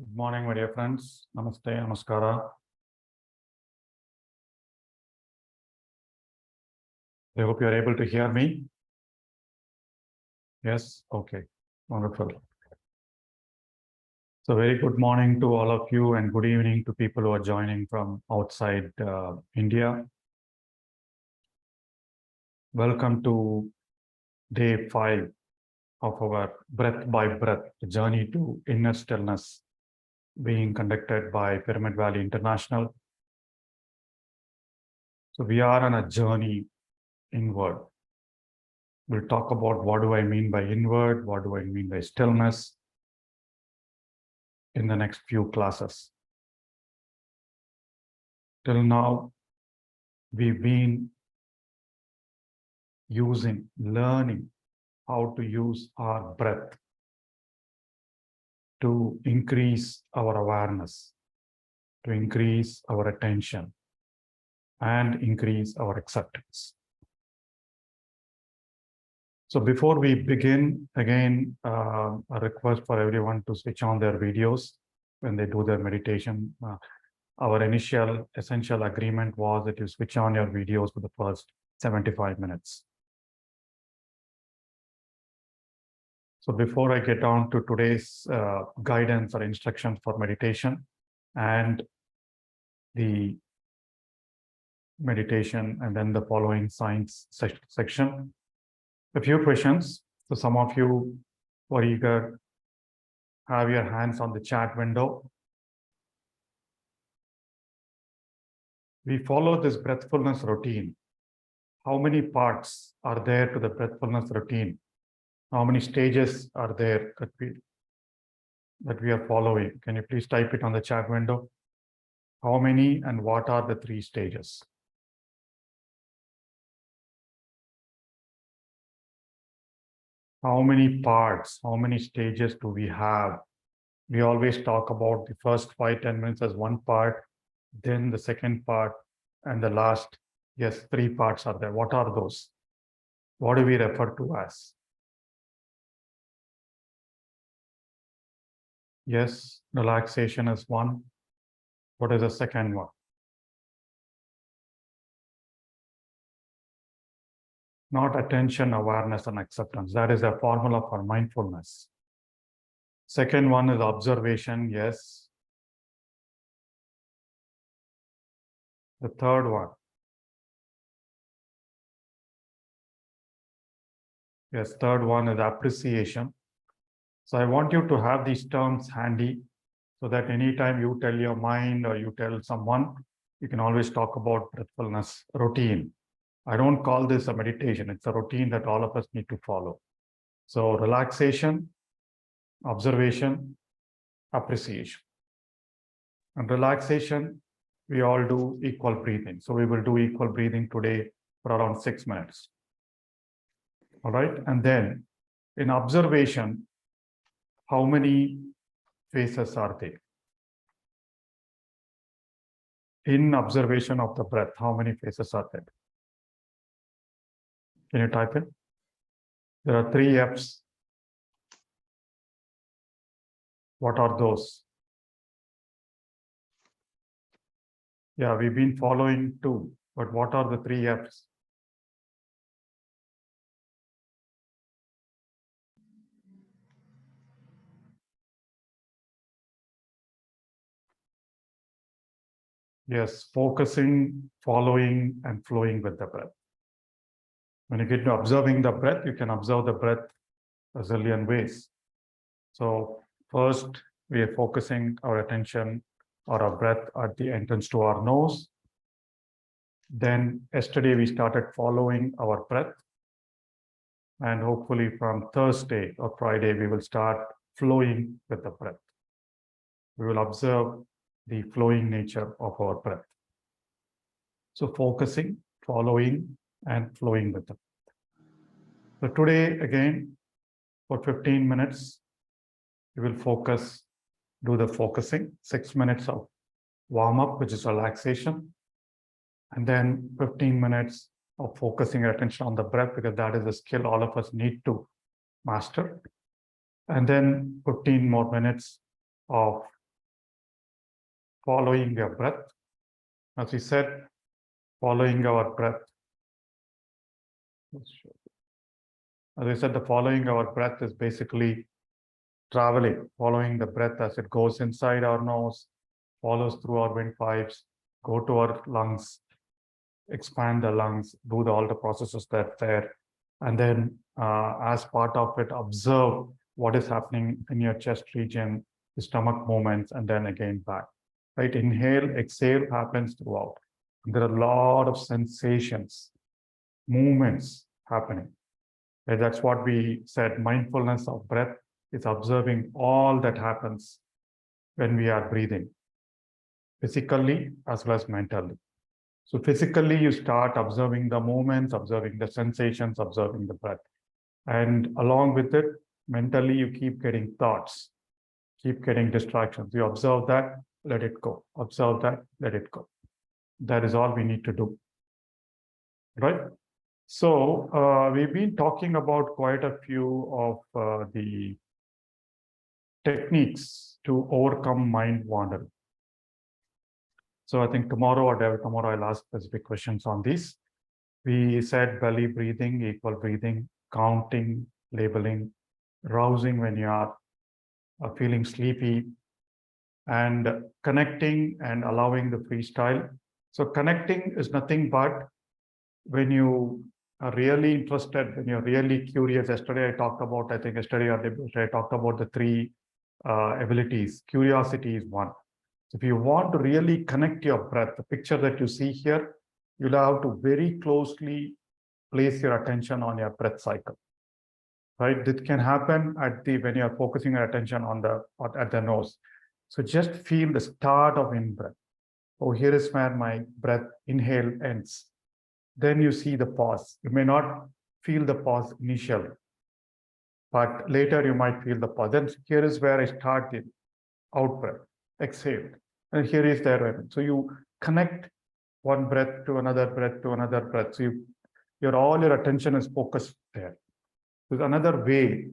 Good morning, my dear friends. Namaste, namaskara. I hope you are able to hear me. Yes? Okay. Wonderful. So very good morning to all of you and good evening to people who are joining from outside India. Welcome to day 5 of our breath by breath journey to inner stillness being conducted by Pyramid Valley International. So we are on a journey inward. We'll talk about what do I mean by inward, what do I mean by stillness in the next few classes. Till now, we've been learning how to use our breath to increase our awareness, to increase our attention, and increase our acceptance. So before we begin, again, a request for everyone to switch on their videos when they do their meditation. Our initial essential agreement was that you switch on your videos for the first 75 minutes. So before I get on to today's guidance or instructions for meditation and the meditation and then the following science section, a few questions. So some of you who are eager, have your hands on the chat window. We follow this breathfulness routine. How many parts are there to the breathfulness routine? How many stages are there that we are following? Can you please type it on the chat window? How many and what are the 3 stages? How many parts, how many stages do we have? We always talk about the first 5-10 minutes as one part, then the second part, and the last, yes, 3 parts are there. What are those? What do we refer to as? Yes, relaxation is one. What is the second one? Not attention, awareness, and acceptance. That is a formula for mindfulness. Second one is observation, yes. The third one. Yes, third one is appreciation. So I want you to have these terms handy so that anytime you tell your mind or you tell someone, you can always talk about breathfulness routine. I don't call this a meditation. It's a routine that all of us need to follow. So relaxation, observation, appreciation. And relaxation, we all do equal breathing. So we will do equal breathing today for around 6 minutes. All right. And then in observation, how many phases are there? In observation of the breath, how many phases are there? Can you type in? There are 3 Fs. What are those? Yeah, we've been following 2, but what are the 3 Fs? Yes, focusing, following, and flowing with the breath. When you get to observing the breath, you can observe the breath a zillion ways. So first, we are focusing our attention or our breath at the entrance to our nose. Then yesterday, we started following our breath. And hopefully from Thursday or Friday, we will start flowing with the breath. We will observe the flowing nature of our breath. So focusing, following, and flowing with the breath. So today, again, for 15 minutes, we will do the focusing, 6 minutes of warm-up, which is relaxation, and then 15 minutes of focusing attention on the breath, because that is a skill all of us need to master. And then 15 more minutes of following your breath. As we said, following our breath. As I said, the following our breath is basically traveling, following the breath as it goes inside our nose, follows through our windpipes, go to our lungs, expand the lungs, do all the processes that there, and then as part of it, observe what is happening in your chest region, the stomach movements, and then again back. Right? Inhale, exhale happens throughout. There are a lot of sensations, movements happening. Right? That's what we said. Mindfulness of breath is observing all that happens when we are breathing, physically as well as mentally. So physically, you start observing the movements, observing the sensations, observing the breath. And along with it, mentally, you keep getting thoughts, keep getting distractions. You observe that, let it go. Observe that, let it go. That is all we need to do. Right? So we've been talking about quite a few of the techniques to overcome mind wandering. So I think tomorrow or day tomorrow, I'll ask specific questions on this. We said belly breathing, equal breathing, counting, labeling, rousing when you are feeling sleepy, and connecting and allowing the freestyle. So connecting is nothing but when you are really interested, when you're really curious. Yesterday I talked about, I think yesterday or I talked about the three abilities. Curiosity is one. So if you want to really connect your breath, the picture that you see here, you'll have to very closely place your attention on your breath cycle. Right? This can happen at the when you're focusing your attention on at the nose. So just feel the start of in-breath. Oh, here is where my breath inhale ends. Then you see the pause. You may not feel the pause initially, but later you might feel the pause. Then here is where I start the out breath, exhale. And here is the rhythm. So you connect one breath to another breath to another breath. So all your attention is focused there. There's another way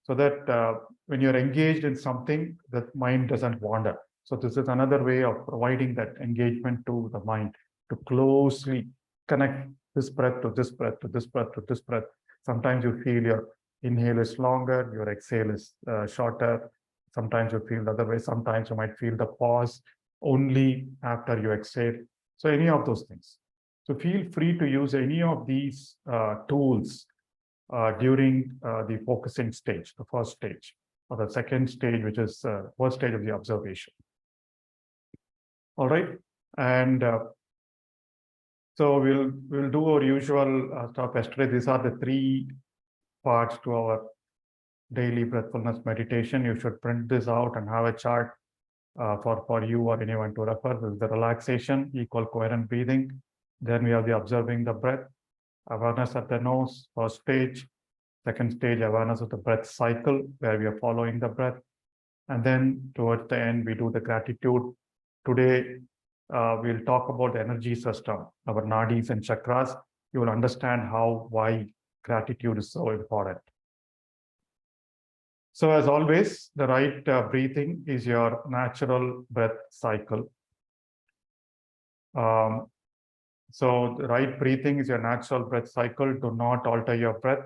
so that when you're engaged in something, the mind doesn't wander. So this is another way of providing that engagement to the mind to closely connect this breath to this breath to this breath to this breath. Sometimes you feel your inhale is longer, your exhale is shorter. Sometimes you feel the other way. Sometimes you might feel the pause only after you exhale. So any of those things. So feel free to use any of these tools during the focusing stage, the first stage, or the second stage, which is first stage of the observation. All right, and so we'll do our usual stuff yesterday. These are the three parts to our daily breathfulness meditation. You should print this out and have a chart for you or anyone to refer. This is the relaxation, equal coherent breathing. Then we have the observing the breath, awareness at the nose, first stage. Second stage, awareness of the breath cycle, where we are following the breath. And then towards the end, we do the gratitude. Today, we'll talk about the energy system, our nadis and chakras. You will understand why gratitude is so important. So as always, the right breathing is your natural breath cycle. So the right breathing is your natural breath cycle. Do not alter your breath.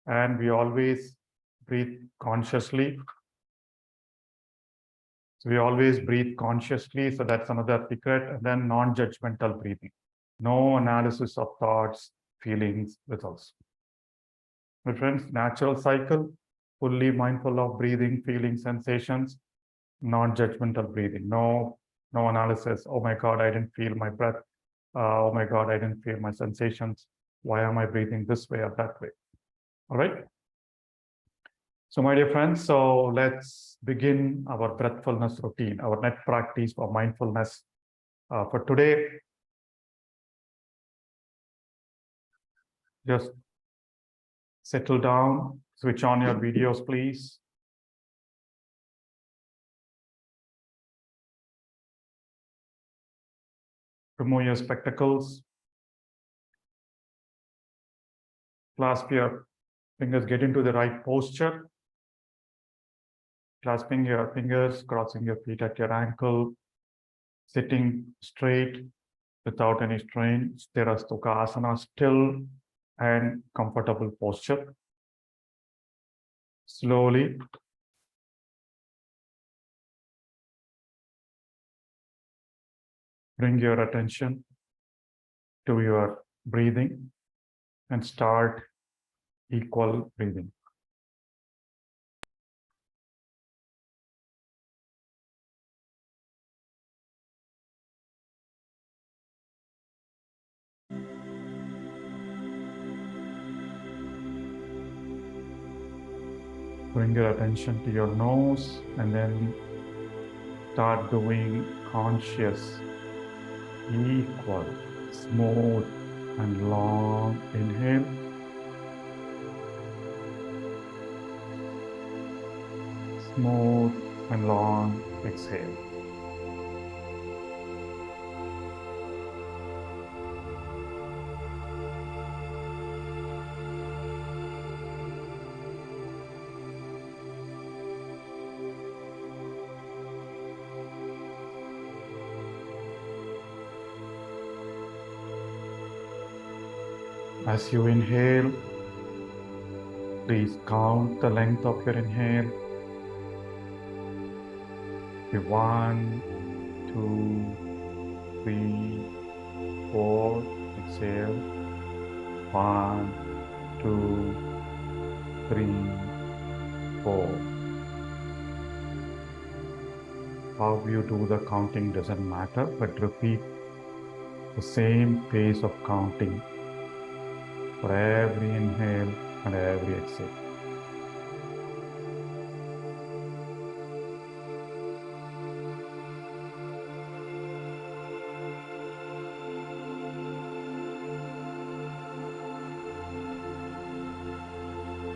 And we always breathe consciously. So we always breathe consciously. So that's another secret. And then non-judgmental breathing. No analysis of thoughts, feelings, results. My friends, natural cycle, fully mindful of breathing, feeling, sensations, non-judgmental breathing. No analysis. Oh my God, I didn't feel my breath. Oh my God, I didn't feel my sensations. Why am I breathing this way or that way? All right. So my dear friends, so let's begin our breathfulness routine, our net practice for mindfulness for today. Just settle down, switch on your videos, please. Remove your spectacles. Clasp your fingers, get into the right posture. Clasping your fingers, crossing your feet at your ankle, sitting straight without any strain, Sthirasthukasana, still and comfortable posture. Slowly bring your attention to your breathing and start equal breathing. Bring your attention to your nose and then start doing conscious, equal, smooth and long inhale. Smooth and long exhale. As you inhale, please count the length of your inhale. 1, 2, 3, 4. Exhale. 1, 2, 3, 4. How you do the counting doesn't matter, but repeat the same pace of counting for every inhale and every exhale.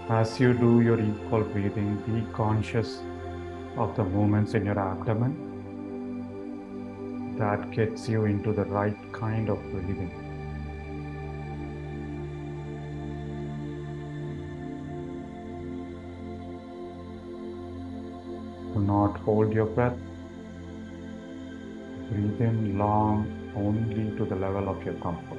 As you do your equal breathing, be conscious of the movements in your abdomen. That gets you into the right kind of breathing. Do not hold your breath. Breathe in long only to the level of your comfort.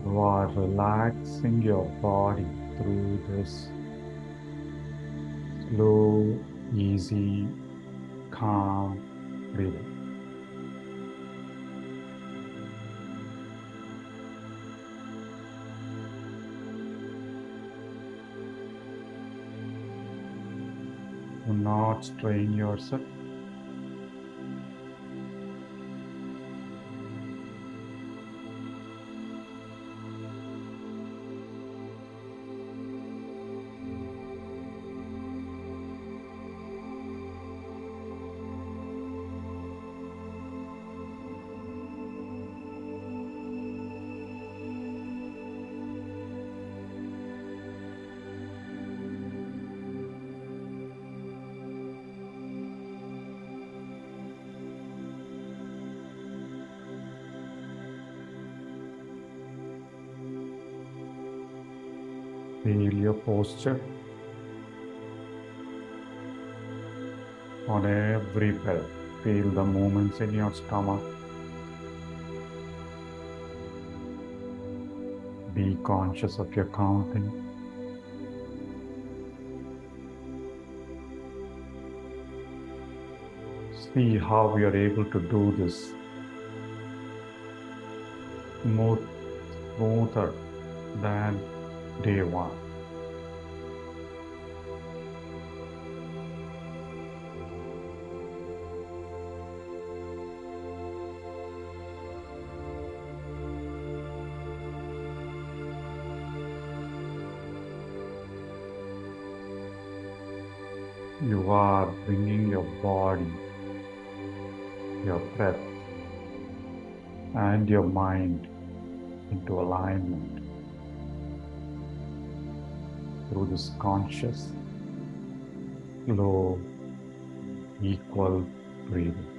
You are relaxing your body through this slow, easy, calm breathing. Do not strain yourself. Feel your posture on every breath. Feel the movements in your stomach. Be conscious of your counting. See how we are able to do this smoother than day one. You are bringing your body, your breath, and your mind into alignment through this conscious, slow, equal breathing.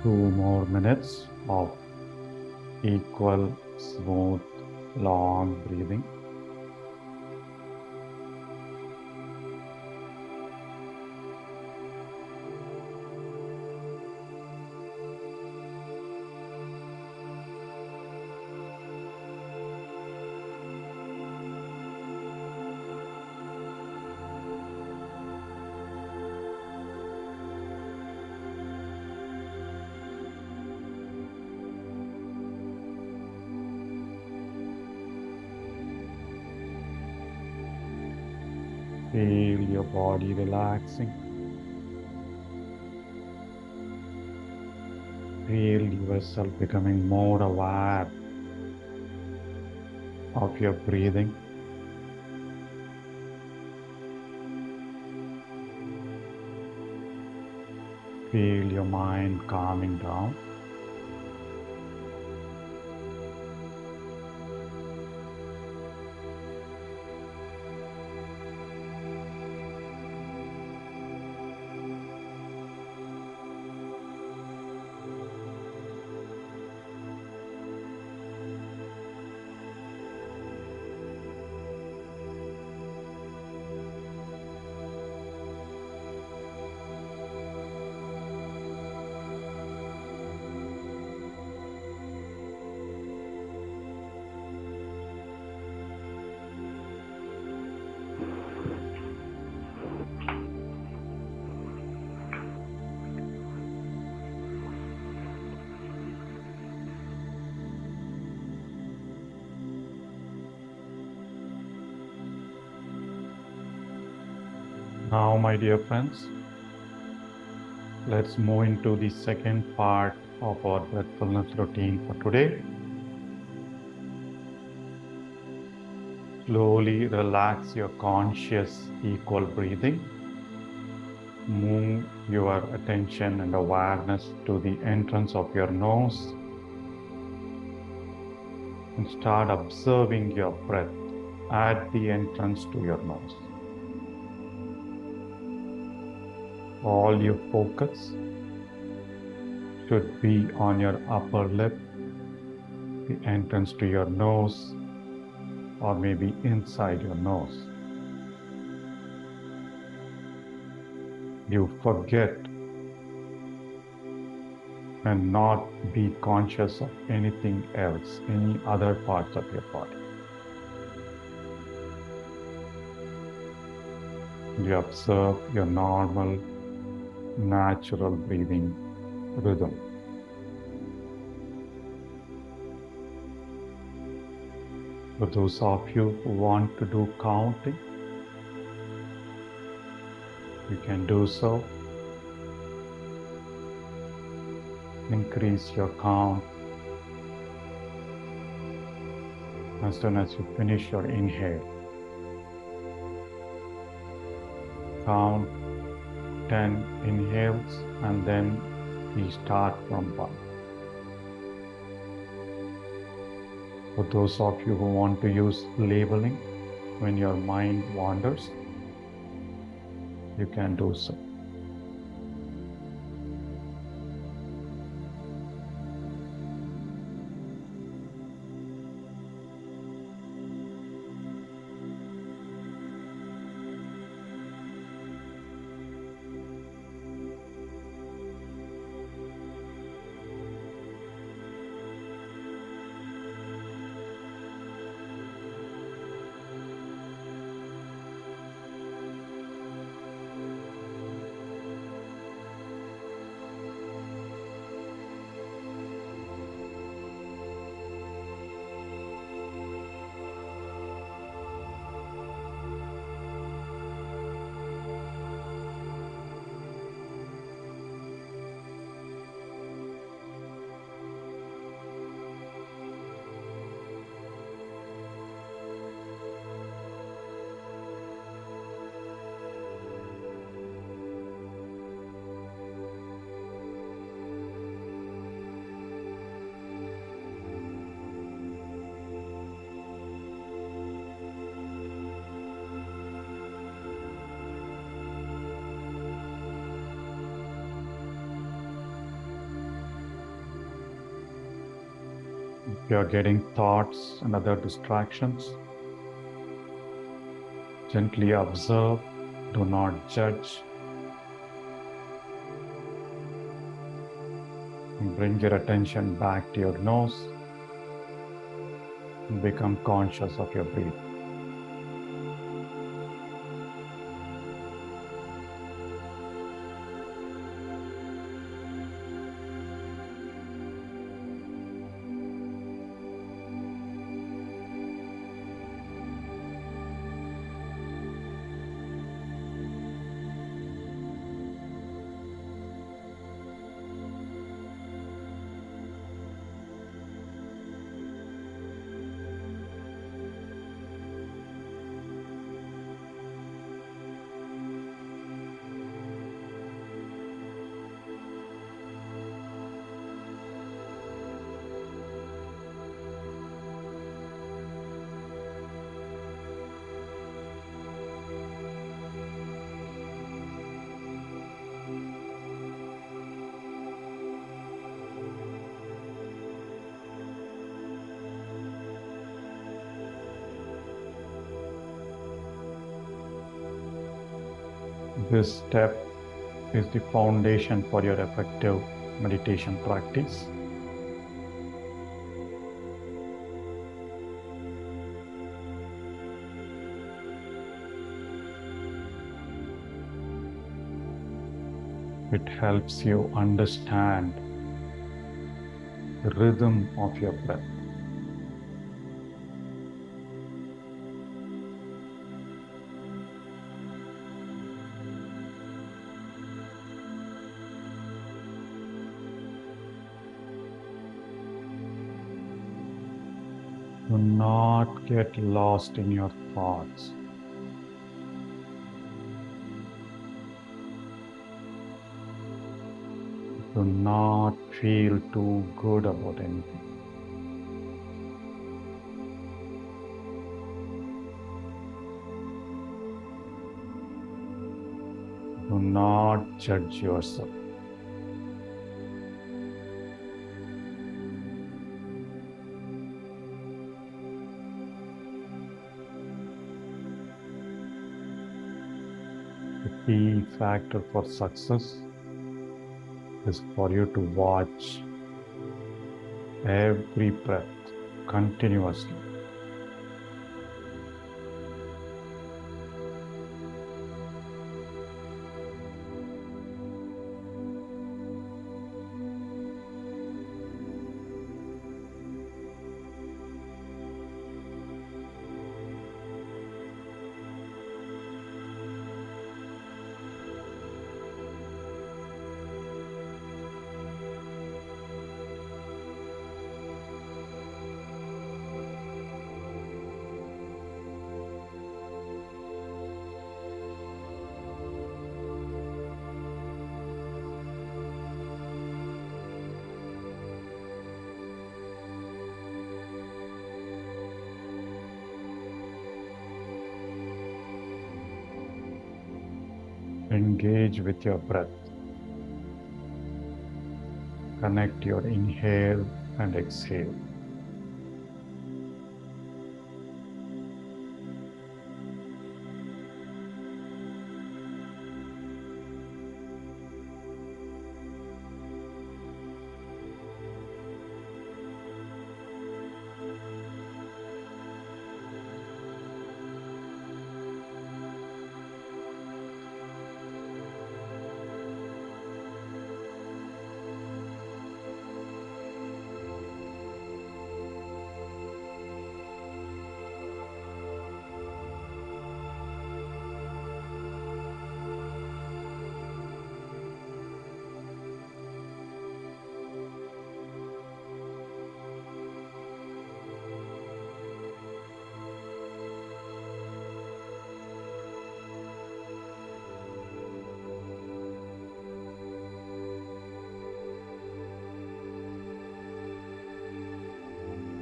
Two more minutes of equal, smooth, long breathing. Feel your body relaxing. Feel yourself becoming more aware of your breathing. Feel your mind calming down. Now, my dear friends, let's move into the second part of our breathfulness routine for today. Slowly relax your conscious equal breathing. Move your attention and awareness to the entrance of your nose and start observing your breath at the entrance to your nose. All your focus should be on your upper lip, the entrance to your nose, or maybe inside your nose. You forget and not be conscious of anything else, any other parts of your body. You observe your normal, natural breathing rhythm. For those of you who want to do counting, you can do so. Increase your count as soon as you finish your inhale. Count 10 inhales and then we start from 1. For those of you who want to use labeling when your mind wanders, you can do so. If you are getting thoughts and other distractions, gently observe, do not judge, and bring your attention back to your nose and become conscious of your breathing. This step is the foundation for your effective meditation practice. It helps you understand the rhythm of your breath. Do not get lost in your thoughts. Do not feel too good about anything. Do not judge yourself. The key factor for success is for you to watch every breath continuously. engage with your breath. Connect your inhale and exhale.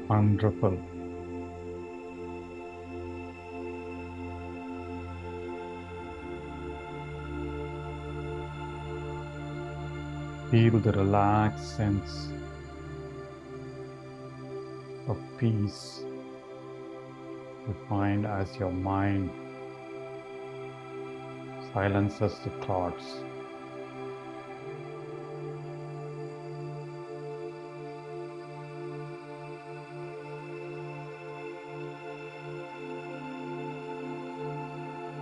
Wonderful. Feel the relaxed sense of peace you find as your mind silences the thoughts.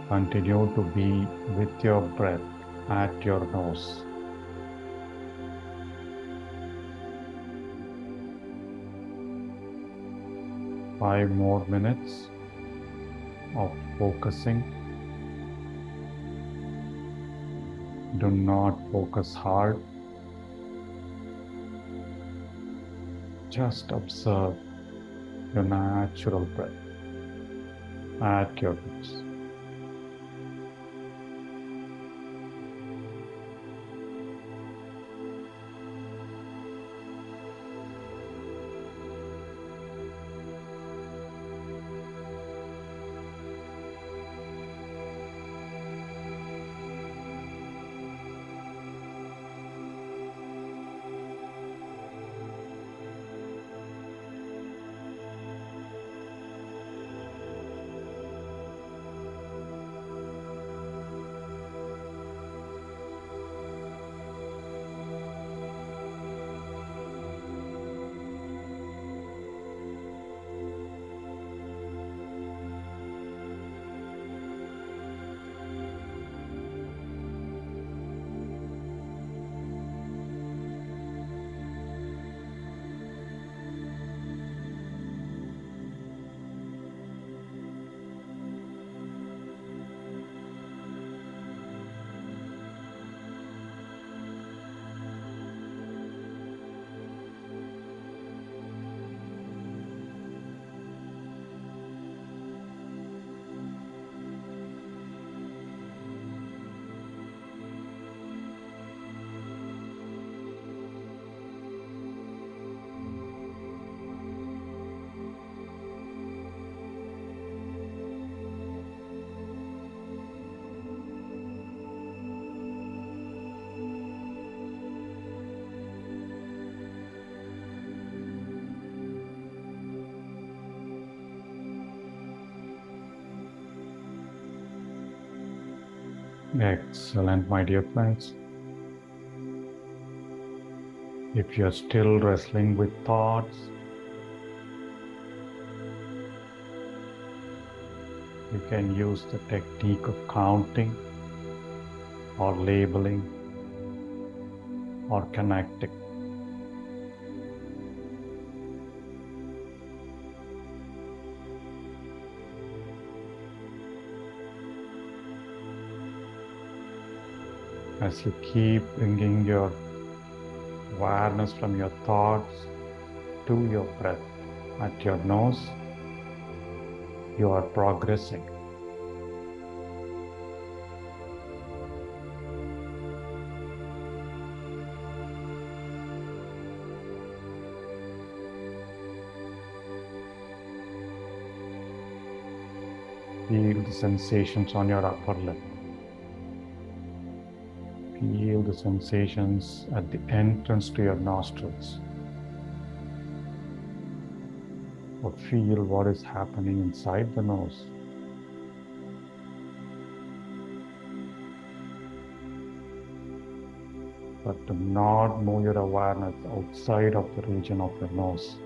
Continue to be with your breath at your nose. Five more minutes of focusing. Do not focus hard. Just observe your natural breath at your nose. Excellent, my dear friends. If you're still wrestling with thoughts, you can use the technique of counting or labeling or connecting. As you keep bringing your awareness from your thoughts to your breath at your nose, you are progressing. Feel the sensations on your upper lip. Feel the sensations at the entrance to your nostrils. Or feel what is happening inside the nose. But do not move your awareness outside of the region of your nose.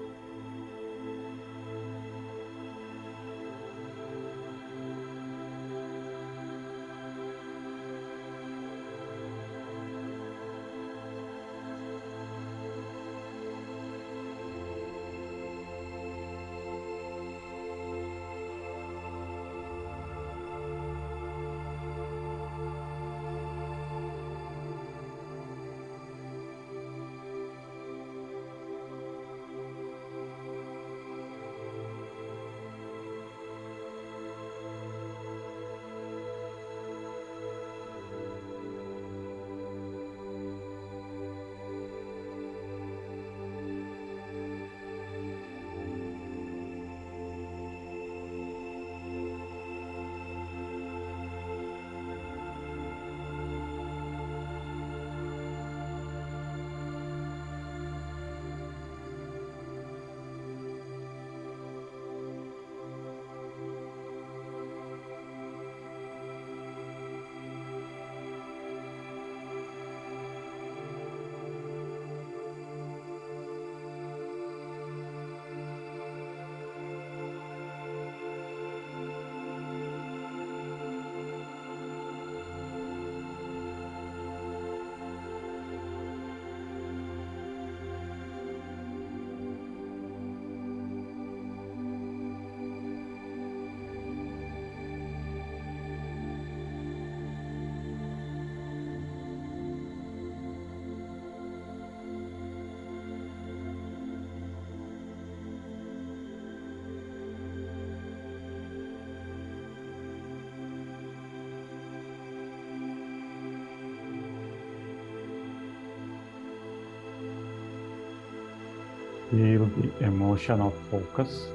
Feel the emotion of focus.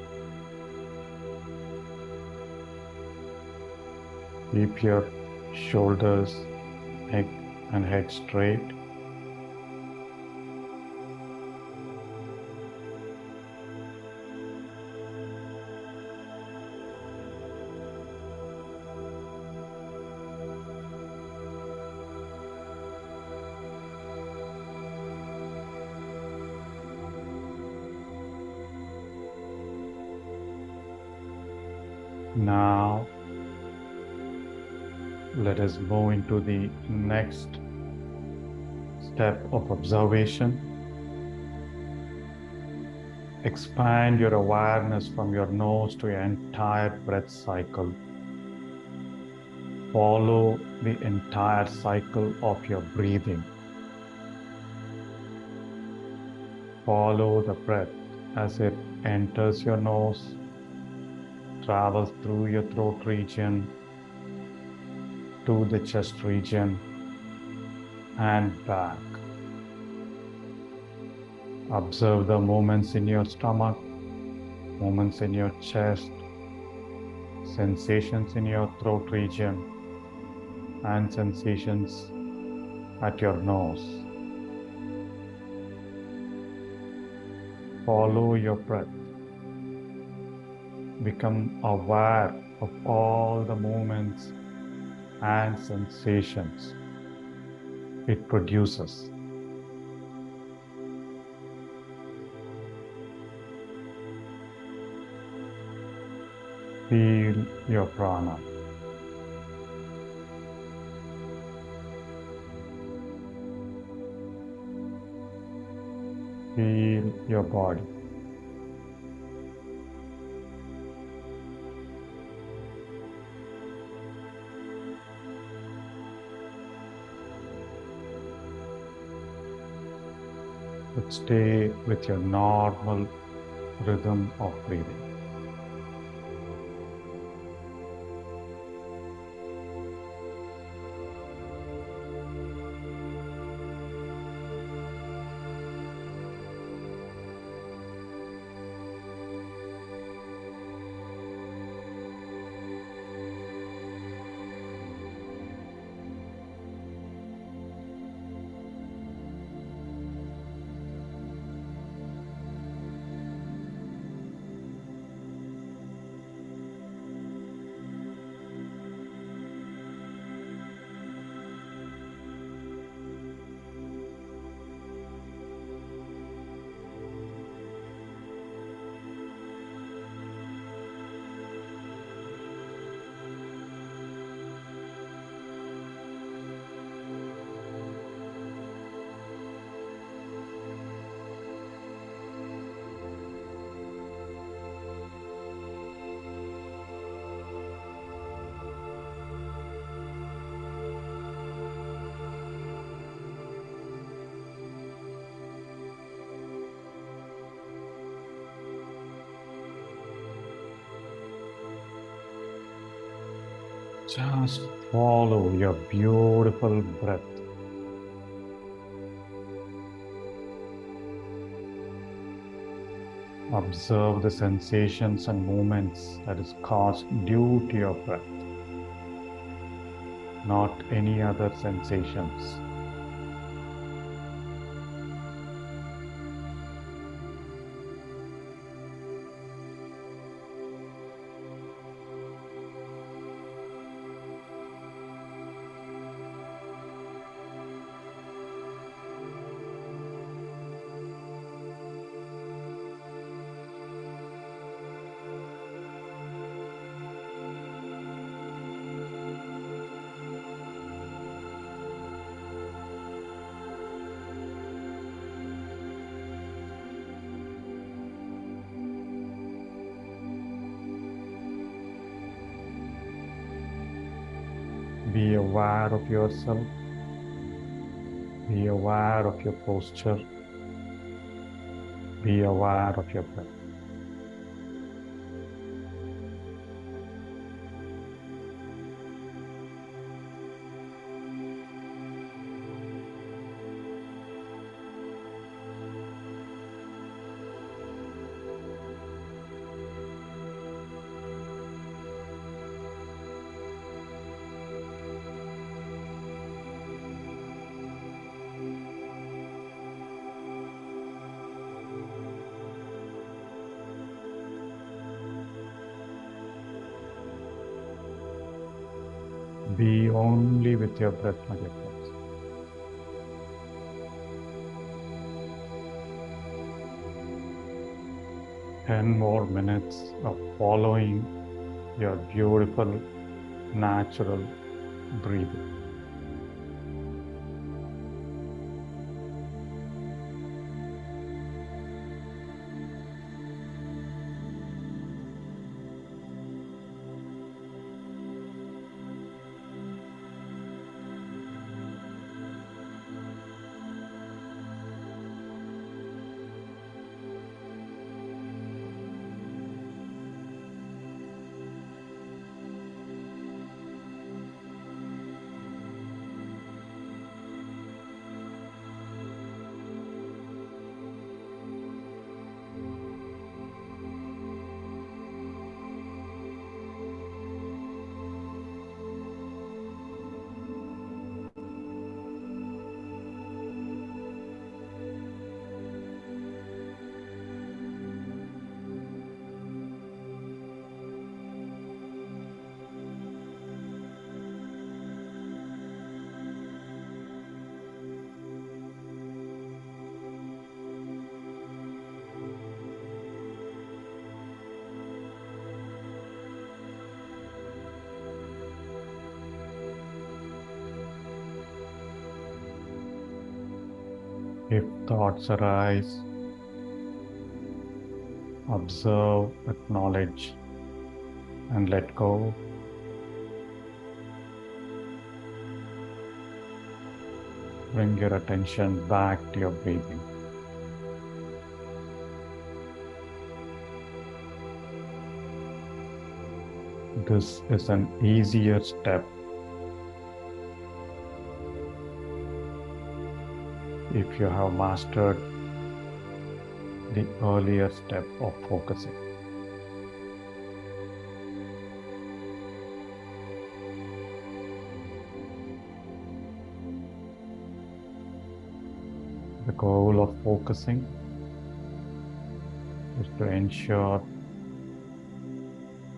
Keep your shoulders, neck, and head straight. Now, let us move into the next step of observation. Expand your awareness from your nose to your entire breath cycle. Follow the entire cycle of your breathing. Follow the breath as it enters your nose, travels through your throat region, to the chest region, and back. Observe the movements in your stomach, movements in your chest, sensations in your throat region, and sensations at your nose. Follow your breath. Become aware of all the movements and sensations it produces. Feel your prana. Feel your body. But stay with your normal rhythm of breathing. Just follow your beautiful breath. Observe the sensations and movements that is caused due to your breath, not any other sensations. Be aware of yourself. Be aware of your posture. Be aware of your breath. Be only with your breath, my dear friends. Ten more minutes of following your beautiful, natural breathing. If thoughts arise, observe, acknowledge, and let go. Bring your attention back to your breathing. This is an easier step if you have mastered the earlier step of focusing. The goal of focusing is to ensure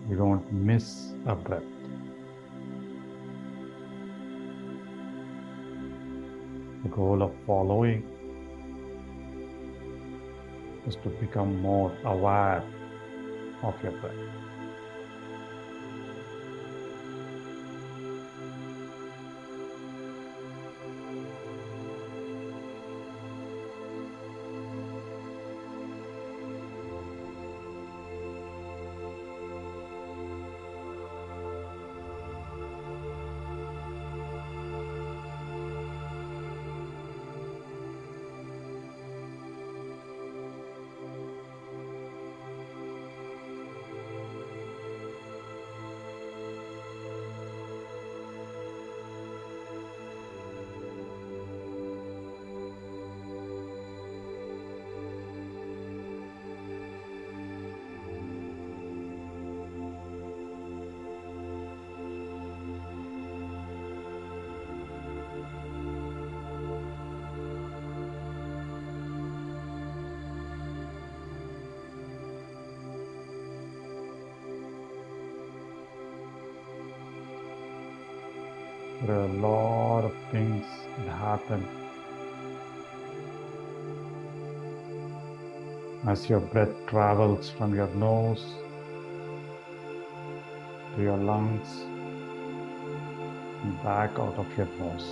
you don't miss a breath. The goal of following is to become more aware of your breath. there are a lot of things that happen as your breath travels from your nose to your lungs and back out of your nose.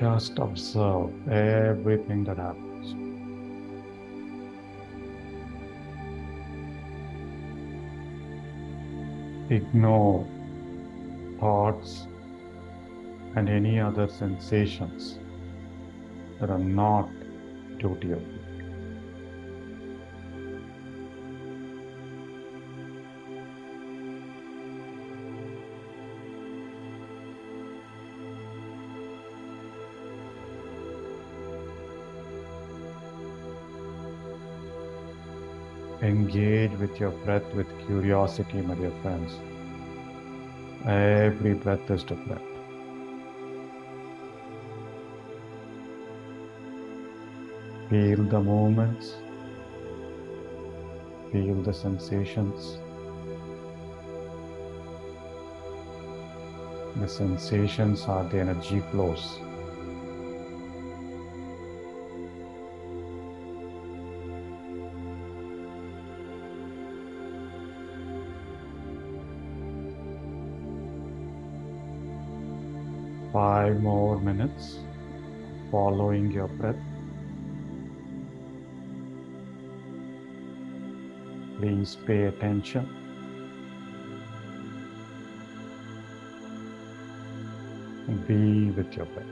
Just observe everything that happens. Ignore thoughts and any other sensations that are not duty of you. Engage with your breath with curiosity, my dear friends. Every breath is different. Feel the movements, feel the sensations. The sensations are the energy flows. Five more minutes following your breath. Please pay attention. And be with your breath.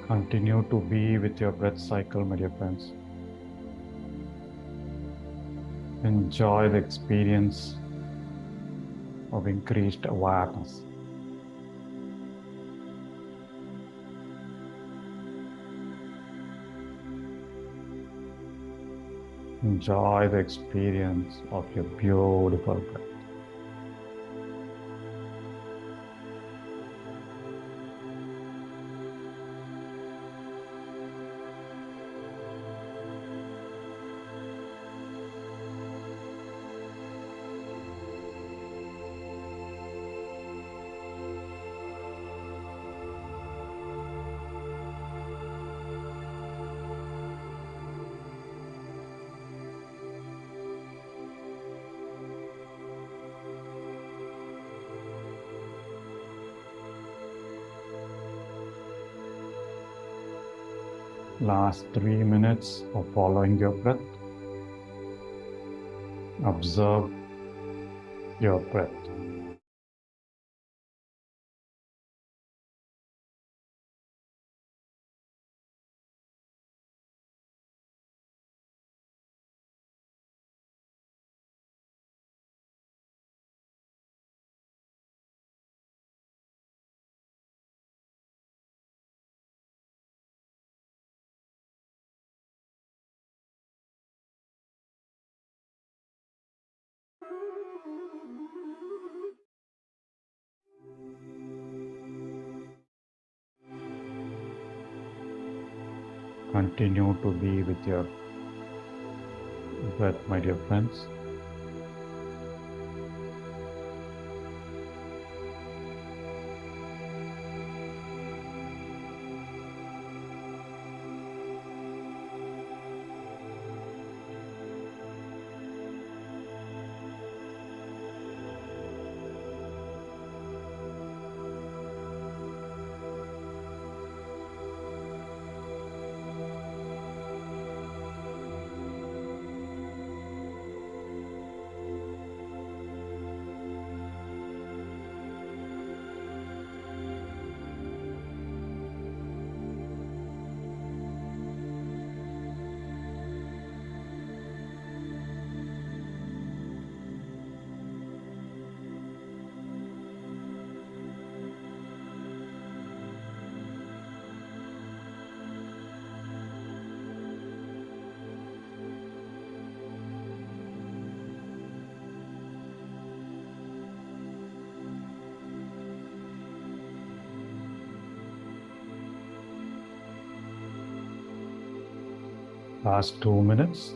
Continue to be with your breath cycle, my dear friends. Enjoy the experience of increased awareness. Enjoy the experience of your beautiful breath. Last 3 minutes of following your breath. Observe your breath. Continue to be with your breath, my dear friends. Last 2 minutes.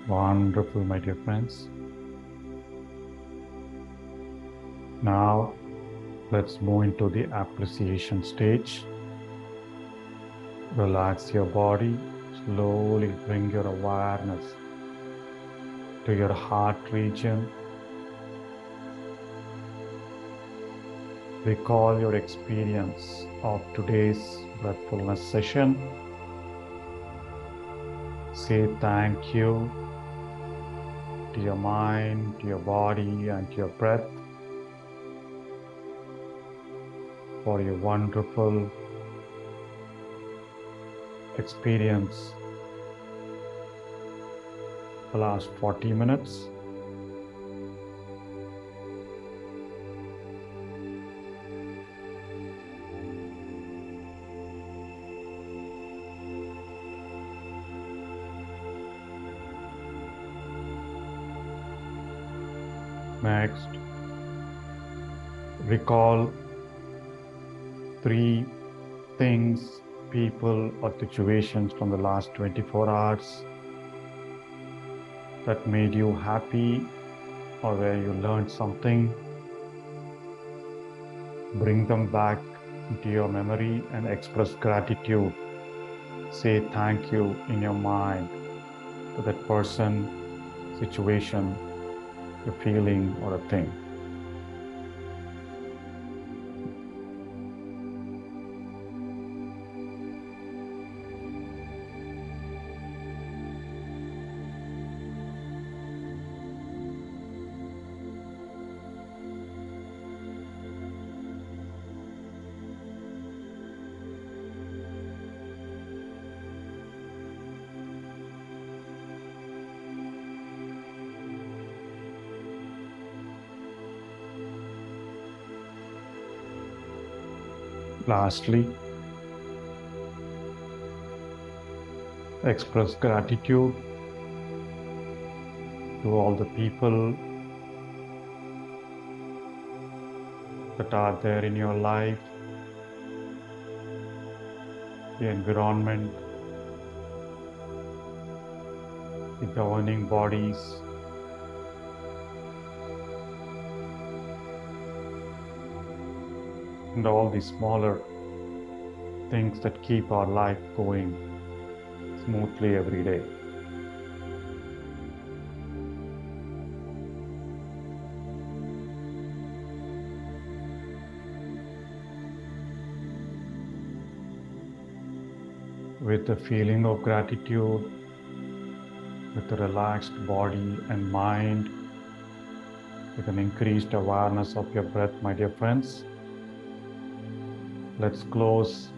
Wonderful, my dear friends. Now, let's move into the appreciation stage. Relax your body. Slowly bring your awareness to your heart region. Recall your experience of today's breathfulness session. Say thank you to your mind, to your body, and to your breath for your wonderful experience the last 40 minutes. Next, recall 3 things, people, or situations from the last 24 hours that made you happy or where you learned something. Bring them back into your memory and express gratitude. Say thank you in your mind to that person, situation, a feeling, or a thing. Lastly, express gratitude to all the people that are there in your life, the environment, the governing bodies, and all the smaller things that keep our life going smoothly every day. With the feeling of gratitude, with a relaxed body and mind, with an increased awareness of your breath, my dear friends, let's close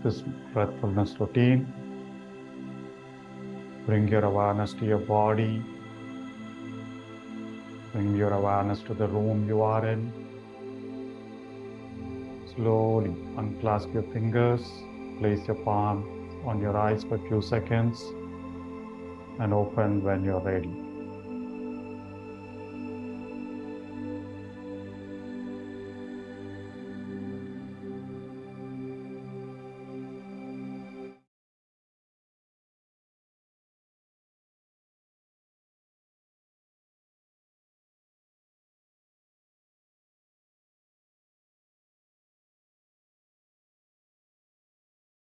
this breathfulness routine. Bring your awareness to your body. Bring your awareness to the room you are in. Slowly unclasp your fingers. Place your palm on your eyes for a few seconds and open when you're ready.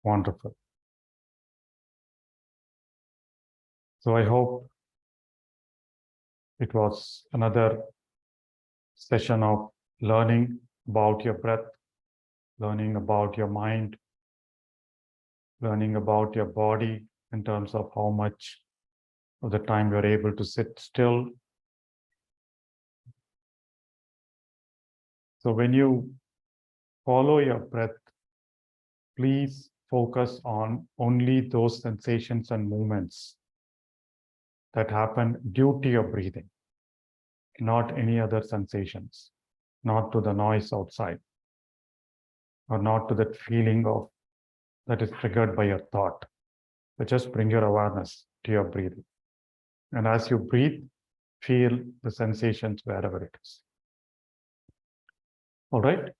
Wonderful. So I hope it was another session of learning about your breath, learning about your mind, learning about your body in terms of how much of the time you're able to sit still. So when you follow your breath, please focus on only those sensations and movements that happen due to your breathing, not any other sensations, not to the noise outside, or not to that feeling of that is triggered by your thought. But just bring your awareness to your breathing. And as you breathe, feel the sensations wherever it is. All right.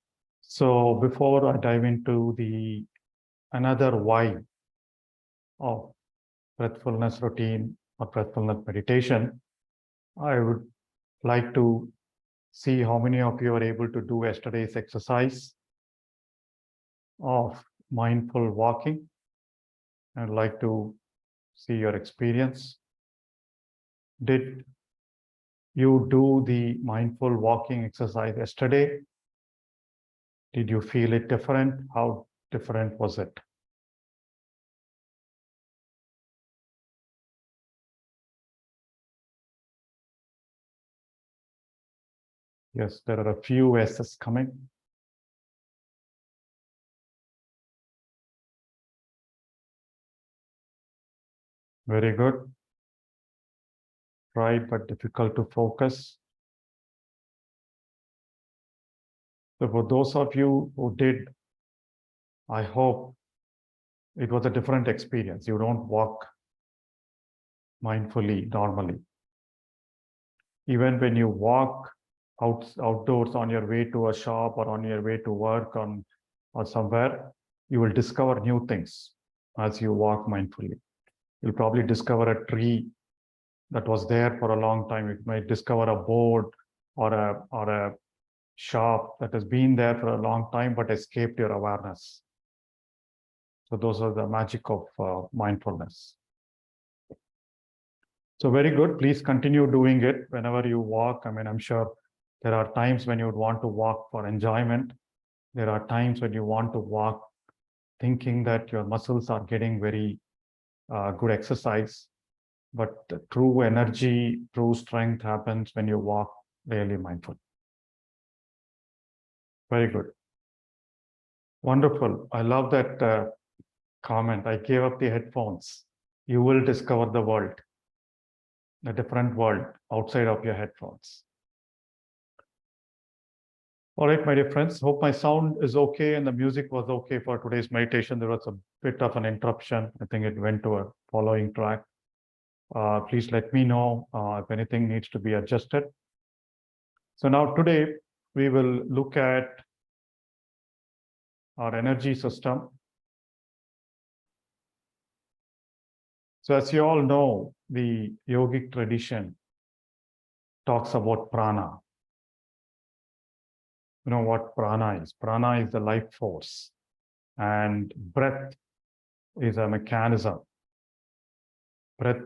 So before I dive into the another why of breathfulness routine or breathfulness meditation, I would like to see how many of you are able to do yesterday's exercise of mindful walking. I'd like to see your experience. Did you do the mindful walking exercise yesterday? Did you feel it different? How different was it? Yes, there are a few S's coming. Very good. Right, but difficult to focus. So for those of you who did, I hope it was a different experience. You don't walk mindfully normally. Even when you walk outdoors on your way to a shop or on your way to work or somewhere, you will discover new things as you walk mindfully. You'll probably discover a tree that was there for a long time. You might discover a board or a shop that has been there for a long time but escaped your awareness. So those are the magic of mindfulness. So very good. Please continue doing it whenever you walk. I mean, I'm sure there are times when you would want to walk for enjoyment. There are times when you want to walk thinking that your muscles are getting very good exercise. But true energy, true strength happens when you walk really mindful. Very good. Wonderful. I love that comment. I gave up the headphones. You will discover the world, a different world outside of your headphones. All right, my dear friends, hope my sound is okay and the music was okay for today's meditation. There was a bit of an interruption. I think it went to a following track. Please let me know if anything needs to be adjusted. So now today we will look at our energy system. So as you all know, the yogic tradition talks about prana. You know what prana is? Prana is the life force, and breath is a mechanism. Breath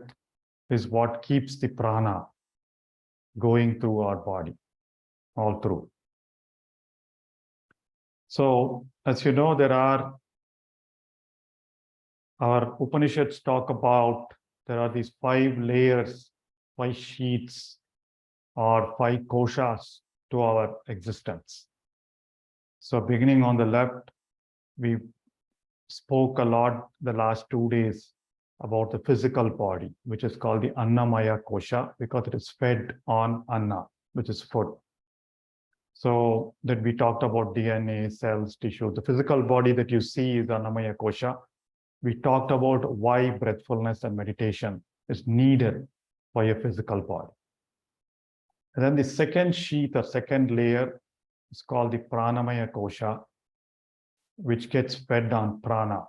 is what keeps the prana going through our body, all through. So, as you know, our Upanishads talk about, there are these 5 layers, 5 sheets, or 5 koshas to our existence. So, beginning on the left, we spoke a lot the last 2 days about the physical body, which is called the Annamaya kosha, because it is fed on Anna, which is food. So that we talked about DNA, cells, tissue. The physical body that you see is Annamaya kosha. We talked about why breathfulness and meditation is needed for your physical body. And then the second sheath or second layer is called the Pranamaya kosha, which gets fed on prana.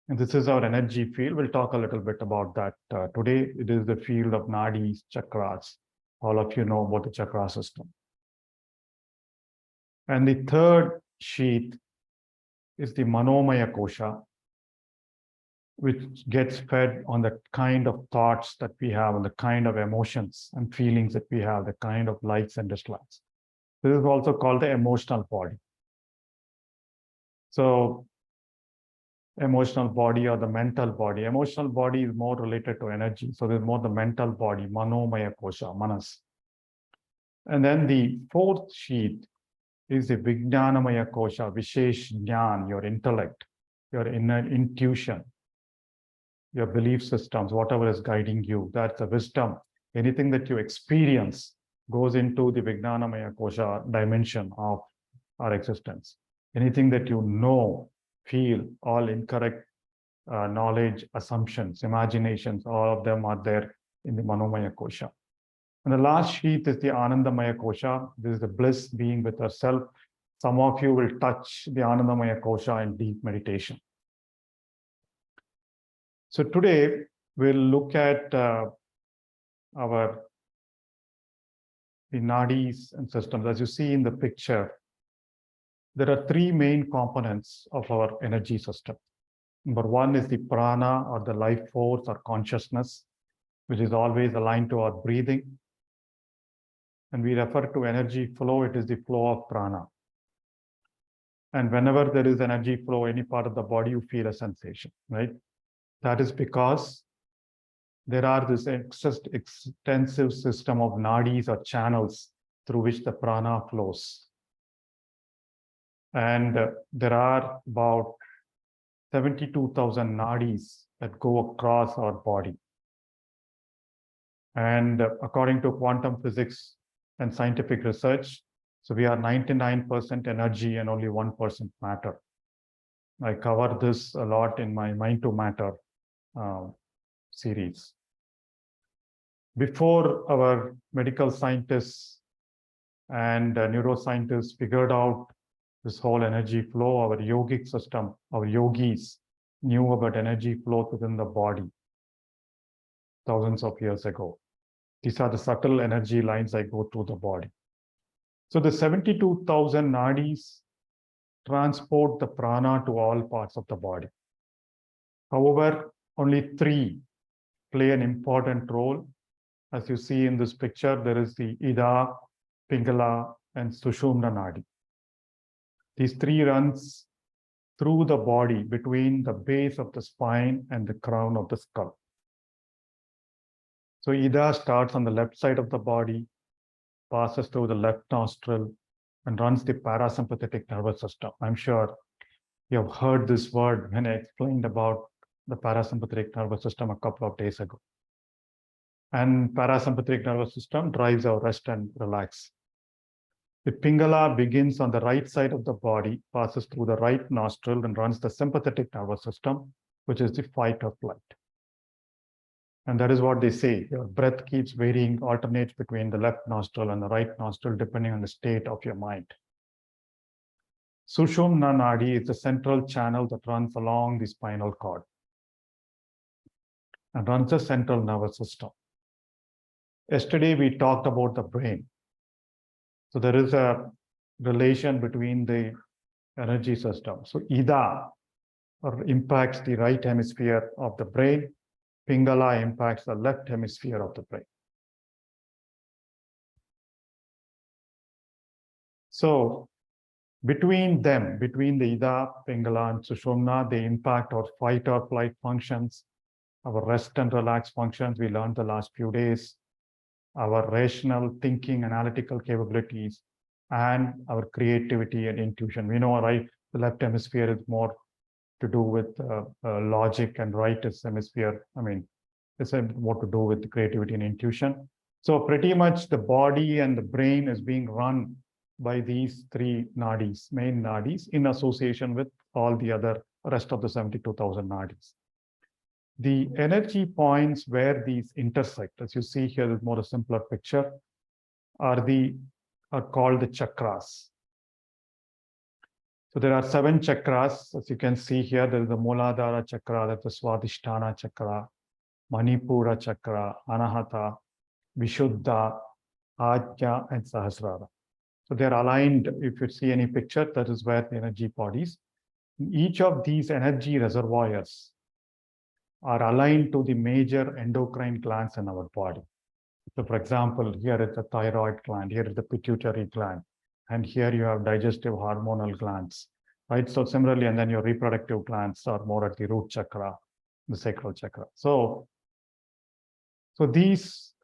And this is our energy field. We'll talk a little bit about that today. It is the field of nadis, chakras. All of you know about the chakra system. And the third sheath is the Manomaya kosha, which gets fed on the kind of thoughts that we have, and the kind of emotions and feelings that we have, the kind of likes and dislikes. This is also called the emotional body. So, emotional body or the mental body. Emotional body is more related to energy. So there's more the mental body, Manomaya kosha, manas. And then the fourth sheath is the Vijnanamaya kosha, Vishesh Jnan, your intellect, your inner intuition, your belief systems, whatever is guiding you. That's the wisdom. Anything that you experience goes into the Vijnanamaya kosha dimension of our existence. Anything that you know, feel, all incorrect knowledge, assumptions, imaginations, all of them are there in the Manomaya kosha. And the last sheath is the Anandamaya kosha. This is the bliss being with yourself. Some of you will touch the Anandamaya kosha in deep meditation. So today we'll look at the nadis and systems. As you see in the picture, there are 3 main components of our energy system. Number 1 is the prana, or the life force or consciousness, which is always aligned to our breathing. And we refer to energy flow, it is the flow of prana. And whenever there is energy flow, any part of the body, you feel a sensation, right? That is because there are this extensive system of nadis or channels through which the prana flows. And there are about 72,000 nadis that go across our body. And according to quantum physics and scientific research, so we are 99% energy and only 1% matter. I cover this a lot in my Mind to Matter series. Before our medical scientists and neuroscientists figured out this whole energy flow, our yogic system, our yogis knew about energy flow within the body thousands of years ago. These are the subtle energy lines that go through the body. So the 72,000 nadis transport the prana to all parts of the body. However, only 3 play an important role. As you see in this picture, there is the Ida, Pingala, and Sushumna nadi. These 3 runs through the body between the base of the spine and the crown of the skull. So Ida starts on the left side of the body, passes through the left nostril, and runs the parasympathetic nervous system. I'm sure you have heard this word when I explained about the parasympathetic nervous system a couple of days ago. And parasympathetic nervous system drives our rest and relax. The Pingala begins on the right side of the body, passes through the right nostril and runs the sympathetic nervous system, which is the fight or flight. And that is what they say. Your breath keeps varying, alternates between the left nostril and the right nostril, depending on the state of your mind. Sushumna Nadi is the central channel that runs along the spinal cord and runs the central nervous system. Yesterday, we talked about the brain. So there is a relation between the energy system. So Ida impacts the right hemisphere of the brain. Pingala impacts the left hemisphere of the brain. So between them, between the Ida, Pingala, and Sushumna, they impact our fight or flight functions, our rest and relax functions. We learned the last few days, our rational thinking, analytical capabilities, and our creativity and intuition. We know, right, the left hemisphere is more to do with logic, and right is hemisphere, it's more to do with creativity and intuition. So pretty much the body and the brain is being run by these three nadis, main nadis, in association with all the other rest of the 72,000 nadis. The energy points where these intersect, as you see here, is more a simpler picture, are called the chakras. So there are 7 chakras, as you can see here. There is the Muladhara chakra, that's the Swadhisthana chakra, Manipura chakra, Anahata, Vishuddha, Ajna, and Sahasrara. So they're aligned. If you see any picture, that is where the energy bodies. Each of these energy reservoirs are aligned to the major endocrine glands in our body. So for example, here is the thyroid gland, here is the pituitary gland, and here you have digestive hormonal glands, right? So similarly, and then your reproductive glands are more at the root chakra, the sacral chakra. So these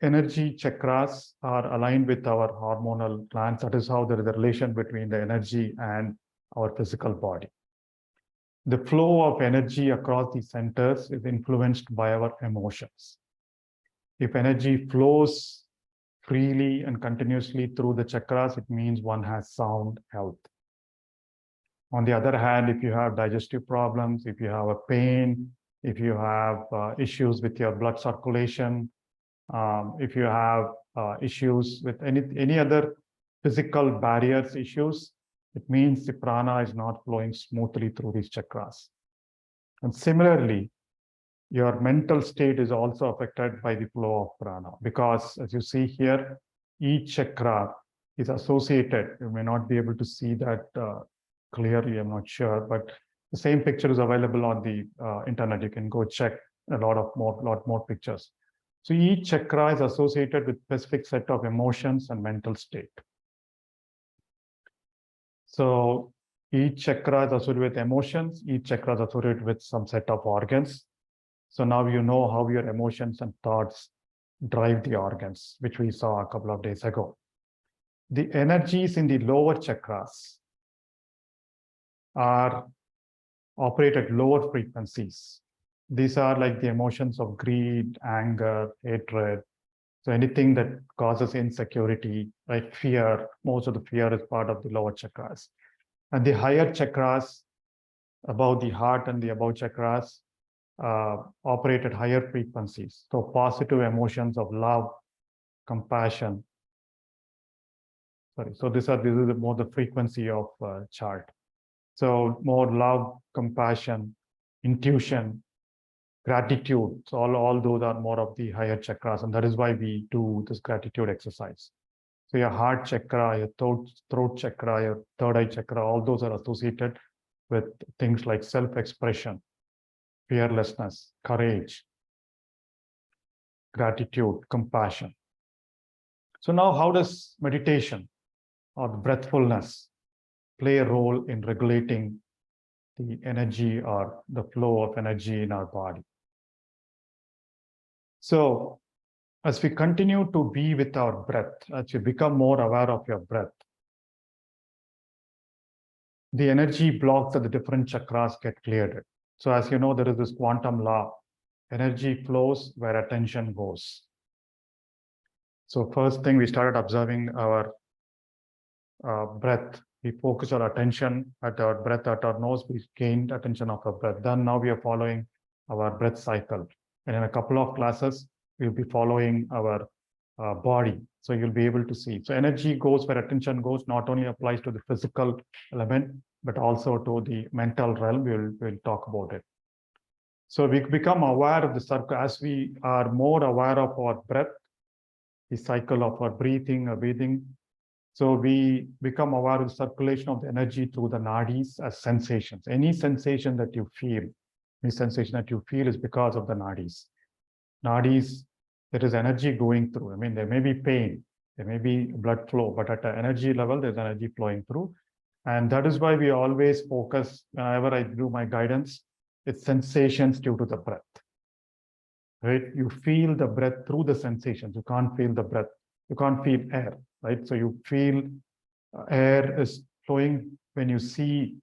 energy chakras are aligned with our hormonal glands. That is how there is a relation between the energy and our physical body. The flow of energy across these centers is influenced by our emotions. If energy flows freely and continuously through the chakras, it means one has sound health. On the other hand, if you have digestive problems, if you have a pain, if you have issues with your blood circulation, if you have issues with any other physical barriers issues, it means the prana is not flowing smoothly through these chakras. And similarly, your mental state is also affected by the flow of prana, because as you see here, each chakra is associated. You may not be able to see that clearly, I'm not sure, but the same picture is available on the internet. You can go check a lot more pictures. So each chakra is associated with specific set of emotions and mental state. So each chakra is associated with emotions, each chakra is associated with some set of organs. So now you know how your emotions and thoughts drive the organs, which we saw a couple of days ago. The energies in the lower chakras operate at lower frequencies. These are like the emotions of greed, anger, hatred. So anything that causes insecurity, like fear, most of the fear is part of the lower chakras. And the higher chakras, above the heart and the above chakras, operate at higher frequencies. So positive emotions of love, compassion. So this is more the frequency of chart. So more love, compassion, intuition, gratitude. So all those are more of the higher chakras, and that is why we do this gratitude exercise. So your heart chakra, your throat chakra, your third eye chakra, all those are associated with things like self-expression, fearlessness, courage, gratitude, compassion. So now how does meditation or breathfulness play a role in regulating the energy or the flow of energy in our body? So as we continue to be with our breath, as you become more aware of your breath, the energy blocks at the different chakras get cleared. So as you know, there is this quantum law. Energy flows where attention goes. So first thing, we started observing our breath. We focus our attention at our breath at our nose. We gained attention of our breath. Then now we are following our breath cycle. And in a couple of classes, we'll be following our body. So you'll be able to see. So energy goes where attention goes, not only applies to the physical element, but also to the mental realm. We'll talk about it. So we become aware of the circle as we are more aware of our breath, the cycle of our breathing. So we become aware of the circulation of the energy through the nadis as sensations. Any sensation that you feel is because of the nadis. Nadis, there is energy going through. I mean, there may be pain, there may be blood flow, but at an energy level, there's energy flowing through. And that is why we always focus, whenever I do my guidance, it's sensations due to the breath. Right? You feel the breath through the sensations. You can't feel the breath. You can't feel air, right? So you feel air is flowing when you see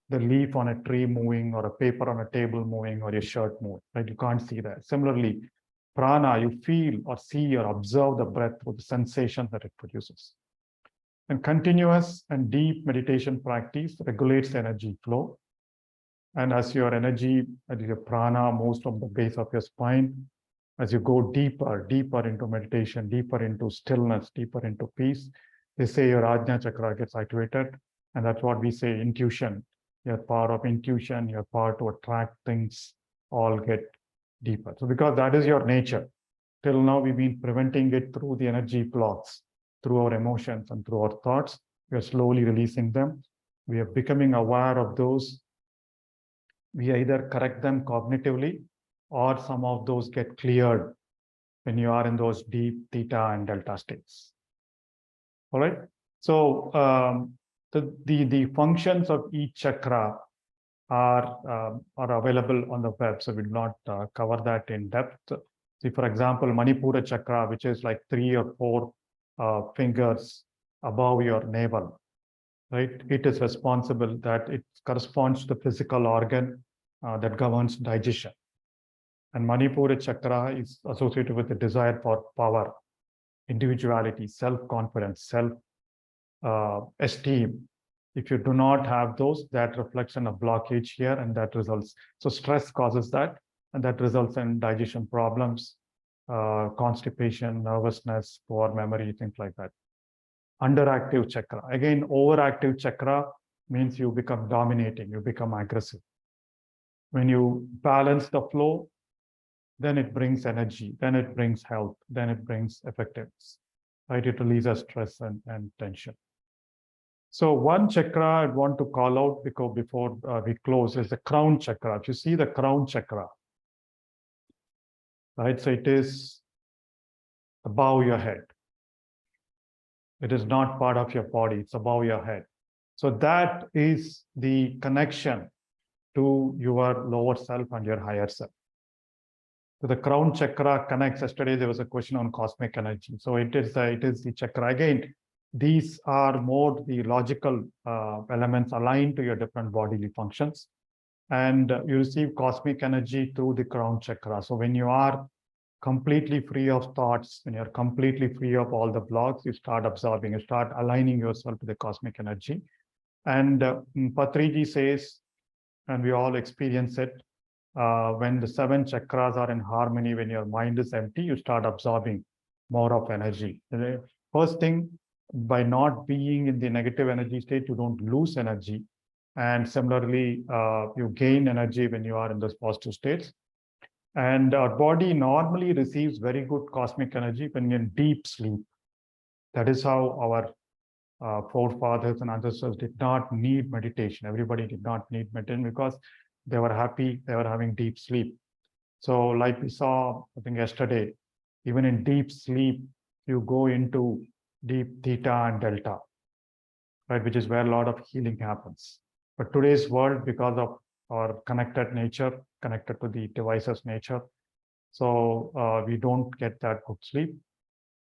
the leaf on a tree moving or a paper on a table moving or your shirt moving, right? You can't see that. Similarly, prana, you feel or see or observe the breath through the sensation that it produces. And continuous and deep meditation practice regulates energy flow. And as your energy, as your prana moves from the base of your spine, as you go deeper into meditation, deeper into stillness, deeper into peace, they say your Ajna chakra gets activated. And that's what we say, intuition. Your power of intuition, your power to attract things all get deeper. So because that is your nature, till now we've been preventing it through the energy blocks, through our emotions and through our thoughts. We are slowly releasing them. We are becoming aware of those. We either correct them cognitively or some of those get cleared when you are in those deep theta and delta states. All right. So the functions of each chakra are available on the web. So we'll not cover that in depth. See, for example, Manipura chakra, which is like 3 or 4 fingers above your navel, right? It is responsible that it corresponds to the physical organ that governs digestion. And Manipura chakra is associated with the desire for power, individuality, self-confidence, self-esteem. If you do not have those, that reflection of blockage here, and that results. So stress causes that, and that results in digestion problems, constipation, nervousness, poor memory, things like that. Underactive chakra. Again, overactive chakra means you become dominating, you become aggressive. When you balance the flow, then it brings energy, then it brings health, then it brings effectiveness, right? It releases stress and tension. So one chakra I'd want to call out before we close is the crown chakra. If you see the crown chakra, right? So it is above your head. It is not part of your body, it's above your head. So that is the connection to your lower self and your higher self. So the crown chakra connects. Yesterday there was a question on cosmic energy. So it is the chakra. Again, these are more the logical elements aligned to your different bodily functions. And you receive cosmic energy through the crown chakra. So when you are completely free of thoughts, when you're completely free of all the blocks, you start absorbing, you start aligning yourself to the cosmic energy. And Patriji says, and we all experience it, when the 7 chakras are in harmony, when your mind is empty, you start absorbing more of energy. The first thing, by not being in the negative energy state, you don't lose energy. And similarly, you gain energy when you are in those positive states. And our body normally receives very good cosmic energy when you're in deep sleep. That is how our forefathers and ancestors did not need meditation. Everybody did not need meditation because they were happy, they were having deep sleep. So like we saw, I think yesterday, even in deep sleep, you go into deep theta and delta, right, which is where a lot of healing happens. But today's world, because of our connected nature, connected to the devices nature, so we don't get that good sleep.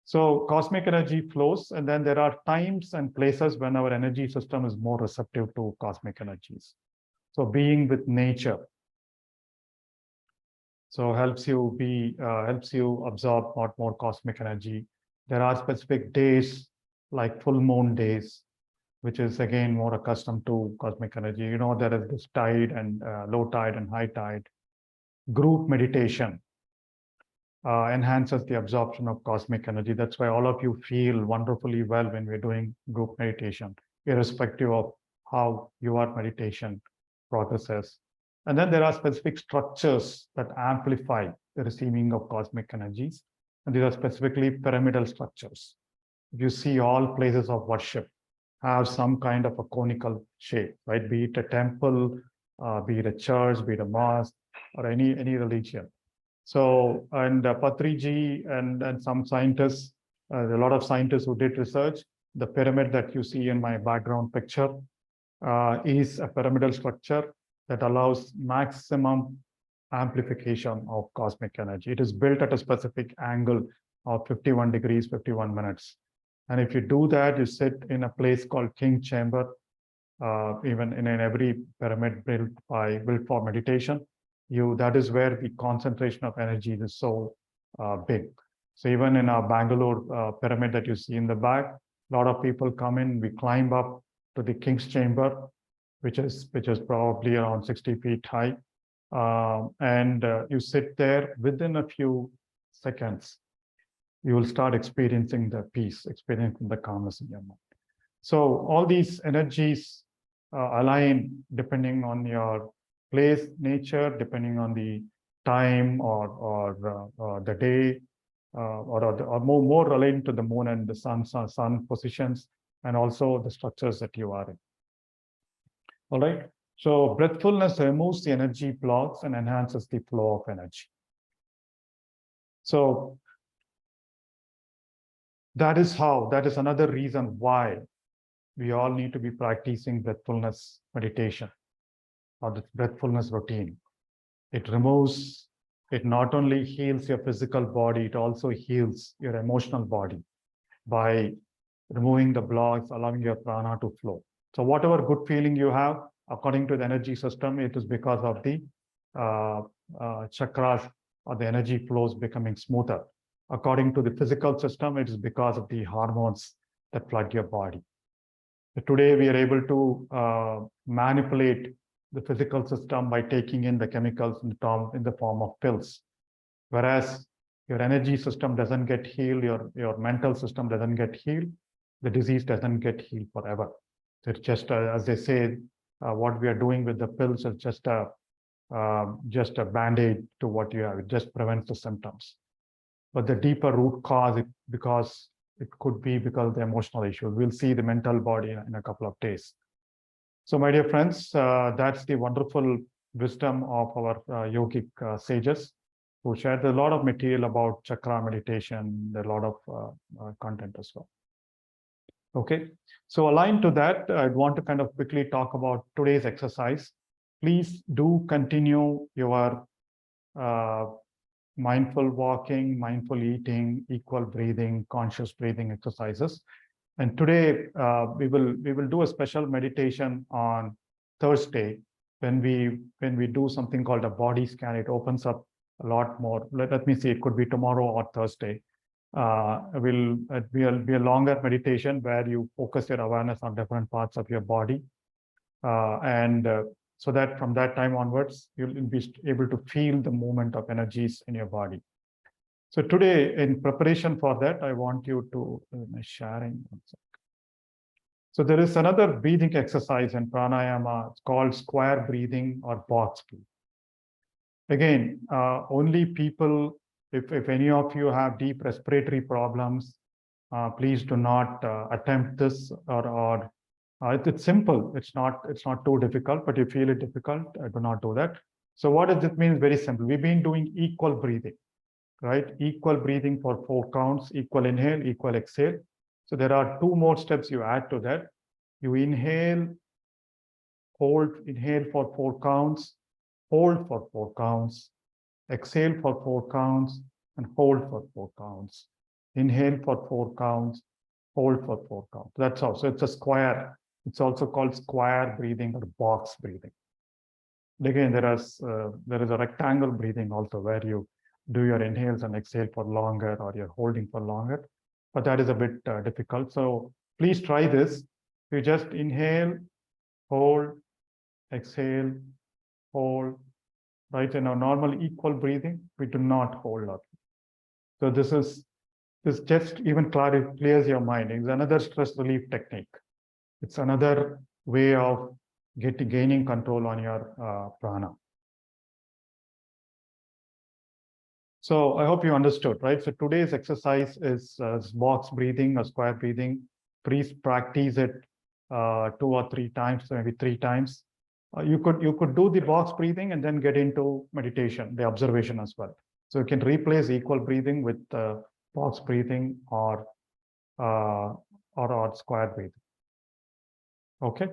So cosmic energy flows, and then there are times and places when our energy system is more receptive to cosmic energies. So being with nature, so helps you absorb a lot more cosmic energy. There are specific days like full moon days, which is again more accustomed to cosmic energy. You know, there is this tide and low tide and high tide. Group meditation enhances the absorption of cosmic energy. That's why all of you feel wonderfully well when we're doing group meditation, irrespective of how your meditation progresses. And then there are specific structures that amplify the receiving of cosmic energies. And these are specifically pyramidal structures. If you see, all places of worship have some kind of a conical shape, right? Be it a temple, be it a church, be it a mosque, or any religion. So, and Patriji and some scientists, a lot of scientists who did research, the pyramid that you see in my background picture is a pyramidal structure that allows maximum amplification of cosmic energy. It is built at a specific angle of 51 degrees, 51 minutes. And if you do that, you sit in a place called King Chamber, even in every pyramid built for meditation. That is where the concentration of energy is so big. So even in our Bangalore pyramid that you see in the back, a lot of people come in, we climb up to the King's Chamber, which is probably around 60 feet high. And you sit there. Within a few seconds, you will start experiencing the peace, experiencing the calmness in your mind. So all these energies align depending on your place, nature, depending on the time or the day, or more related to the moon and the sun positions, and also the structures that you are in. All right. So breathfulness removes the energy blocks and enhances the flow of energy. So that is another reason why we all need to be practicing breathfulness meditation or the breathfulness routine. It not only heals your physical body, it also heals your emotional body by removing the blocks, allowing your prana to flow. So whatever good feeling you have, according to the energy system, it is because of the chakras or the energy flows becoming smoother. According to the physical system, it is because of the hormones that flood your body. Today, we are able to manipulate the physical system by taking in the chemicals in the form of pills. Whereas your energy system doesn't get healed, your mental system doesn't get healed, the disease doesn't get healed forever. So it's just, as they say, what we are doing with the pills is just a band-aid to what you have. It just prevents the symptoms. But the deeper root cause, it could be because of the emotional issues. We'll see the mental body in a couple of days. So my dear friends, that's the wonderful wisdom of our yogic sages who shared a lot of material about chakra meditation, a lot of content as well. Okay, so aligned to that, I'd want to kind of quickly talk about today's exercise. Please do continue your mindful walking, mindful eating, equal breathing, conscious breathing exercises. And today we will do a special meditation on Thursday when we do something called a body scan. It opens up a lot more. Let me see. It could be tomorrow or Thursday. Will be a longer meditation where you focus your awareness on different parts of your body, so that from that time onwards, you'll be able to feel the movement of energies in your body. So today, in preparation for that, I want you to sharing. So there is another breathing exercise in pranayama. It's called square breathing or box breathing. Again, only people, if any of you have deep respiratory problems, please do not attempt this, or it's simple. It's not too difficult, but if you feel it difficult, do not do that. So what does it mean? Very simple. We've been doing equal breathing, right? Equal breathing for 4 counts, equal inhale, equal exhale. So there are 2 more steps you add to that. You inhale, hold, inhale for 4 counts, hold for 4 counts, exhale for 4 counts, and hold for 4 counts. Inhale for 4 counts, hold for 4 counts. That's all. So it's a square. It's also called square breathing or box breathing. And again, there is a rectangle breathing also where you do your inhales and exhale for longer, or you're holding for longer. But that is a bit difficult. So please try this. You just inhale, hold, exhale, hold, right? In our normal equal breathing, we do not hold up. So this just even clears your mind. It's another stress relief technique. It's another way of gaining control on your prana. So I hope you understood, right? So today's exercise is box breathing or square breathing. Please practice it 2 or 3 times, maybe 3 times. You could do the box breathing and then get into meditation, the observation as well. So you can replace equal breathing with box breathing or square breathing. Okay.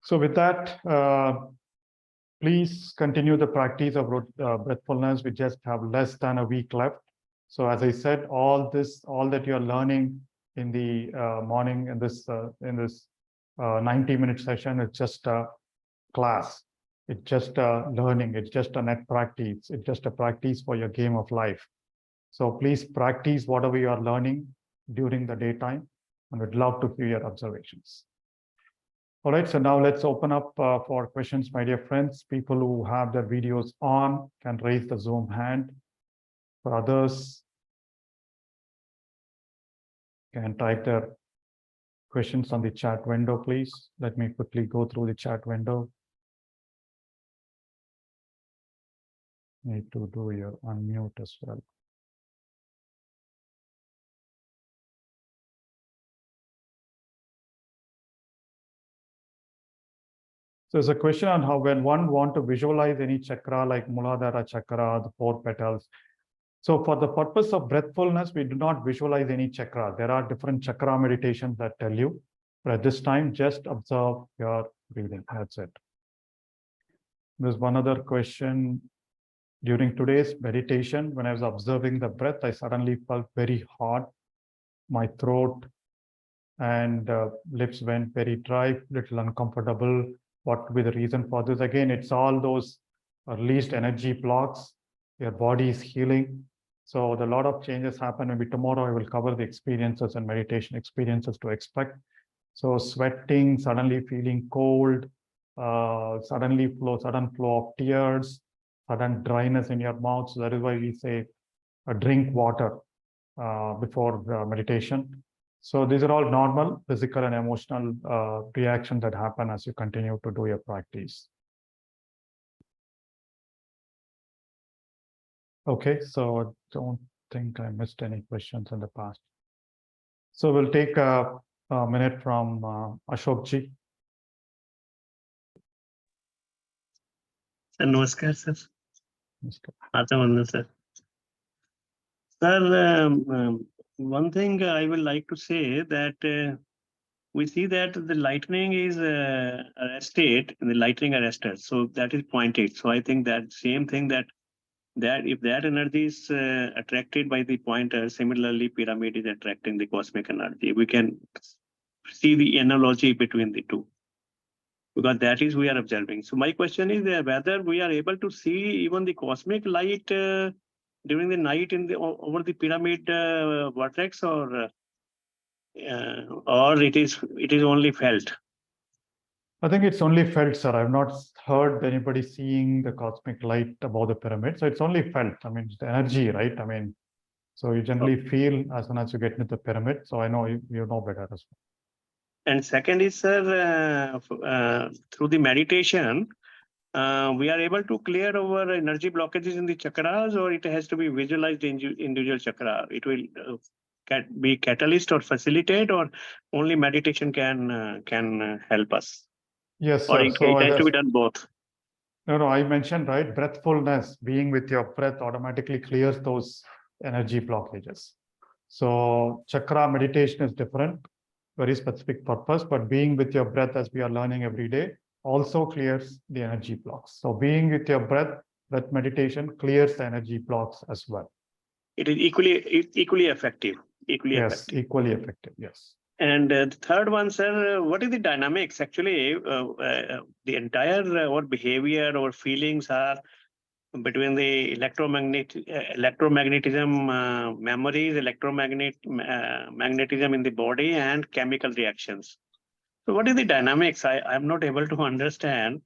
So with that, please continue the practice of breathfulness. We just have less than a week left. So as I said, all that you're learning in the morning in this 90-minute session, it's just a class. It's just learning. It's just a net practice. It's just a practice for your game of life. So please practice whatever you are learning during the daytime, and we'd love to hear your observations. All right, so now let's open up for questions, my dear friends. People who have their videos on can raise the Zoom hand. For others, can type their questions on the chat window, please. Let me quickly go through the chat window. Need to do your unmute as well. So there's a question on how when one want to visualize any chakra like Muladhara chakra, the 4 petals. So for the purpose of breathfulness, we do not visualize any chakra. There are different chakra meditations that tell you, but at this time, just observe your breathing. That's it. There's one other question. During today's meditation, when I was observing the breath, I suddenly felt very hot. My throat and lips went very dry, little uncomfortable. What could be the reason for this? Again, it's all those released energy blocks. Your body is healing. So a lot of changes happen. Maybe tomorrow I will cover the experiences and meditation experiences to expect. So sweating, suddenly feeling cold, sudden flow of tears, sudden dryness in your mouth. So that is why we say drink water before meditation. So these are all normal physical and emotional reactions that happen as you continue to do your practice. Okay, so I don't think I missed any questions in the past. So we'll take a minute from Ashokji. Namaskar, sir. Namaskar. Sir. Sir, one thing I would like to say that we see that the lightning is arrested, the lightning arrested. So that is pointed. So I think that same thing that if that energy is attracted by the pointer, similarly pyramid is attracting the cosmic energy. We can see the analogy between the two, because that is we are observing. So my question is whether we are able to see even the cosmic light during the night over the pyramid vortex, or it is only felt. I think it's only felt, sir. I've not heard anybody seeing the cosmic light above the pyramid. So it's only felt. I mean, it's the energy, right? I mean, so you generally feel as soon as you get into the pyramid. So I know you know better as well. And second is, sir, through the meditation, we are able to clear our energy blockages in the chakras, or it has to be visualized in individual chakra. It will be catalyst or facilitate, or only meditation can help us. Yes, or sir. it has to be done both. No, I mentioned, right, breathfulness, being with your breath automatically clears those energy blockages. So chakra meditation is different, very specific purpose, but being with your breath, as we are learning every day, also clears the energy blocks. So being with your breath meditation clears the energy blocks as well. It is equally effective. Equally effective, yes. And the third one, sir, what is the dynamics? Actually, the entire our behavior, our feelings are between the electromagnetism memories, magnetism in the body, and chemical reactions. So what is the dynamics? I'm not able to understand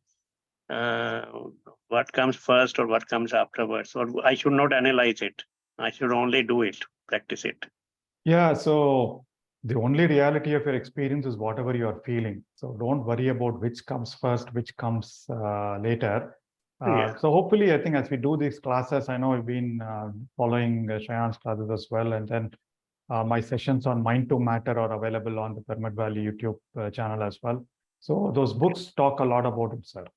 what comes first or what comes afterwards, or I should not analyze it. I should only do it, practice it. Yeah, so the only reality of your experience is whatever you are feeling. So don't worry about which comes first, which comes later. Yeah. So hopefully, I think as we do these classes, I know I've been following Shayan's classes as well. And then my sessions on Mind to Matter are available on the Pyramid Valley YouTube channel as well. So those books talk a lot about itself.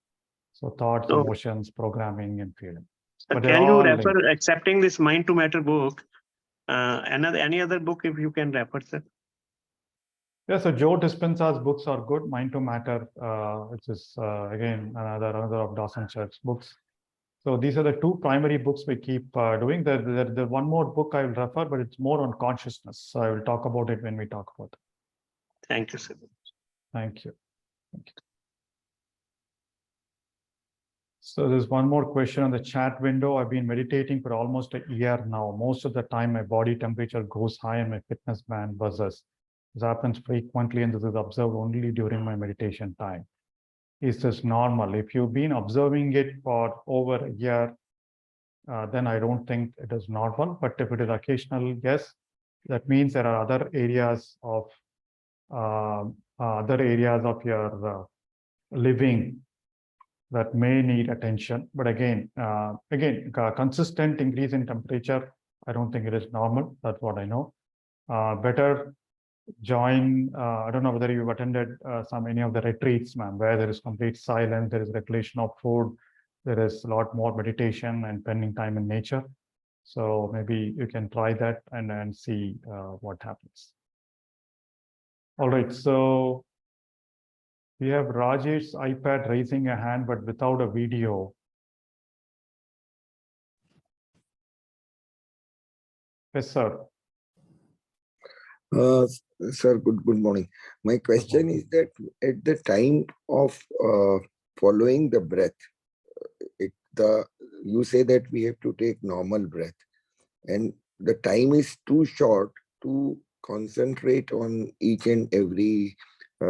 So thoughts, So, emotions, programming, and feeling. so But they're can you all refer, linked. accepting this Mind to Matter book, any other book if you can refer, sir? Yeah, so Joe Dispenza's books are good. Mind to Matter, which is again another of Dawson Church's books. So these are the two primary books we keep doing. The one more book I will refer, but it's more on consciousness. So I will talk about it when we talk about it. Thank you, sir. Thank you. Thank you. So there's one more question on the chat window. I've been meditating for almost a year now. Most of the time, my body temperature goes high and my fitness band buzzes. This happens frequently, and this is observed only during my meditation time. Is this normal? If you've been observing it for over a year, then I don't think it is normal. But if it is occasional, yes, that means there are other areas of your living that may need attention. But again, consistent increase in temperature, I don't think it is normal. That's what I know. Better join. I don't know whether you've attended any of the retreats, ma'am, where there is complete silence, there is regulation of food, there is a lot more meditation and spending time in nature. So maybe you can try that and see what happens. All right, so we have Rajesh's iPad raising a hand, but without a video. Yes, sir. Sir, good morning. My question is that at the time of following the breath, you say that we have to take normal breath, and the time is too short to concentrate on each and every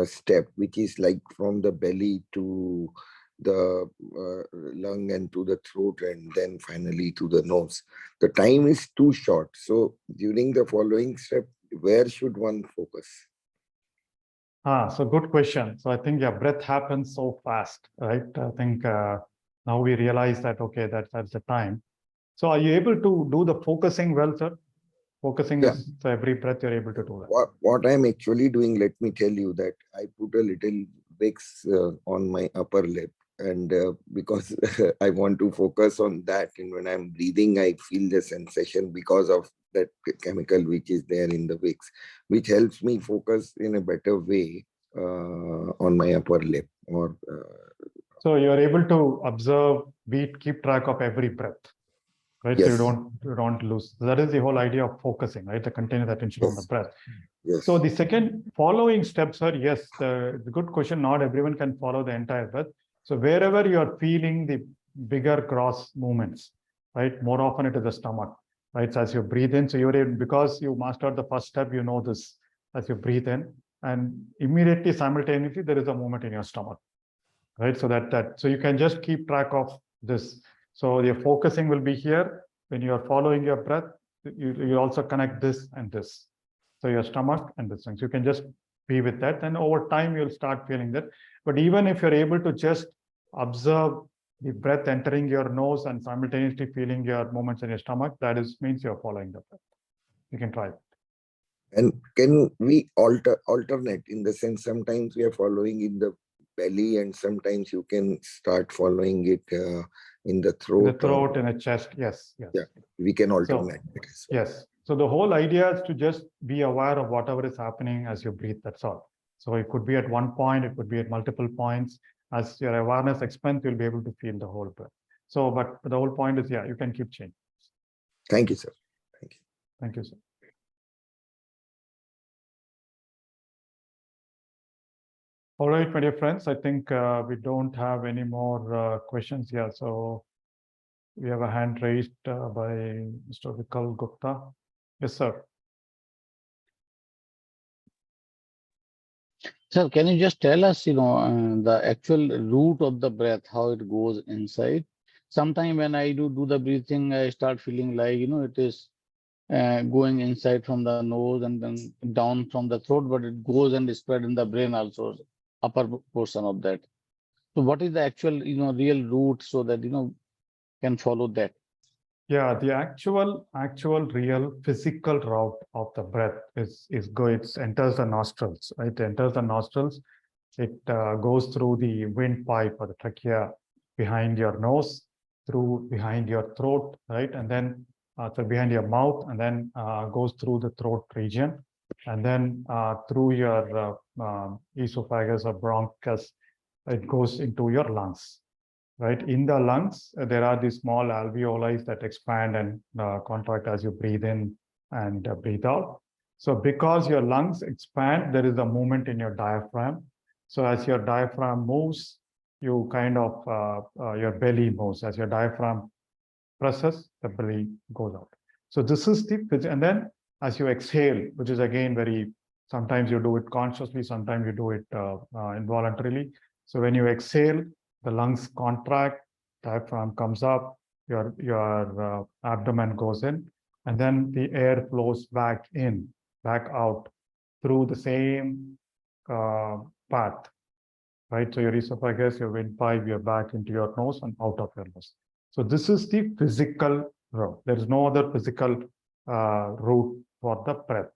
step, which is like from the belly to the lung and to the throat and then finally to the nose. The time is too short. So during the following step, where should one focus? So good question. So I think your breath happens so fast, right? I think now we realize that, okay, that's the time. So are you able to do the focusing well, sir? Focusing is so every breath you're able to do that. What I'm actually doing, let me tell you that I put a little Vicks on my upper lip, and because I want to focus on that, and when I'm breathing, I feel the sensation because of that chemical which is there in the Vicks, which helps me focus in a better way on my upper lip. So you're able to observe, keep track of every breath, right? Yes. So you don't lose. That is the whole idea of focusing, right? The continuous attention on the breath. Yes. So the second following steps are, yes, the good question. Not everyone can follow the entire breath. So wherever you are feeling the bigger cross movements, right? More often it is the stomach, right? So as you breathe in, so you're able, because you mastered the first step, you know this as you breathe in, and immediately simultaneously there is a movement in your stomach, right? So so you can just keep track of this. So your focusing will be here. When you are following your breath, you also connect this and this. So your stomach and this thing. So you can just be with that. And over time, you'll start feeling that. But even if you're able to just observe the breath entering your nose and simultaneously feeling your movements in your stomach, means you're following the breath. You can try it. And can we alternate in the sense sometimes we are following in the belly and sometimes you can start following it in the throat? In the throat, in the chest, yes. Yeah, we can alternate it as well. Yes. So the whole idea is to just be aware of whatever is happening as you breathe, that's all. So it could be at one point, it could be at multiple points. As your awareness expands, you'll be able to feel the whole breath. So, but the whole point is, yeah, you can keep changing. Thank you, sir. Thank you. Thank you, sir. All right, my dear friends, I think we don't have any more questions here. So we have a hand raised by Mr. Vikal Gupta. Yes, sir. Sir, can you just tell us, the actual root of the breath, how it goes inside? Sometime when I do the breathing, I start feeling like, it is going inside from the nose and then down from the throat, but it goes and spread in the brain also, upper portion of that. So what is the actual, real root so that, can follow that? Yeah, the actual real physical route of the breath is good. It enters the nostrils, right? It enters the nostrils. It goes through the windpipe or the trachea behind your nose, through behind your throat, right? And then so behind your mouth, and then goes through the throat region, and then through your esophagus or bronchus, it goes into your lungs. Right, in the lungs, there are these small alveoli that expand and contract as you breathe in and breathe out. So because your lungs expand, there is a movement in your diaphragm. So as your diaphragm moves, you kind of, your belly moves. As your diaphragm presses, the belly goes out. So this is the, and then as you exhale, which is again very, sometimes you do it consciously, sometimes you do it involuntarily. So when you exhale, the lungs contract, diaphragm comes up, your abdomen goes in, and then the air flows back in, back out through the same path, right? So your esophagus, your windpipe, you're back into your nose and out of your nose. So this is the physical route. There is no other physical route for the breath.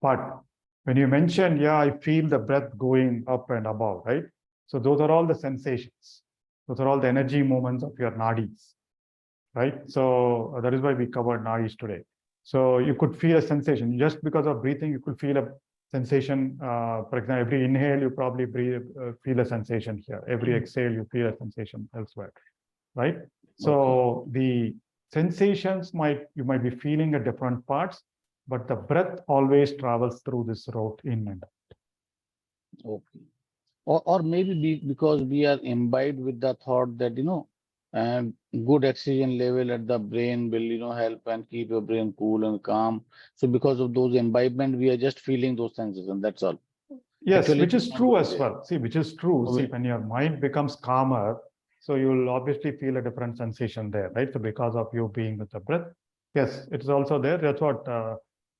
But when you mention, yeah, I feel the breath going up and above, right? So those are all the sensations. Those are all the energy movements of your nadis, right? So that is why we covered nadis today. So you could feel a sensation just because of breathing. You could feel a sensation. For example, every inhale you probably feel a sensation here. Every exhale you feel a sensation elsewhere, right? So the sensations you might be feeling at different parts, but the breath always travels through this route in and out. Okay. Or maybe because we are imbibed with the thought that, good oxygen level at the brain will, help and keep your brain cool and calm. So because of those imbibement, we are just feeling those sensations. That's all. Yes, Actually, which it's is not true going as there. well. See, which is true. See, Okay. when your mind becomes calmer, so you'll obviously feel a different sensation there, right? So because of you being with the breath, yes, it's also there. That's what,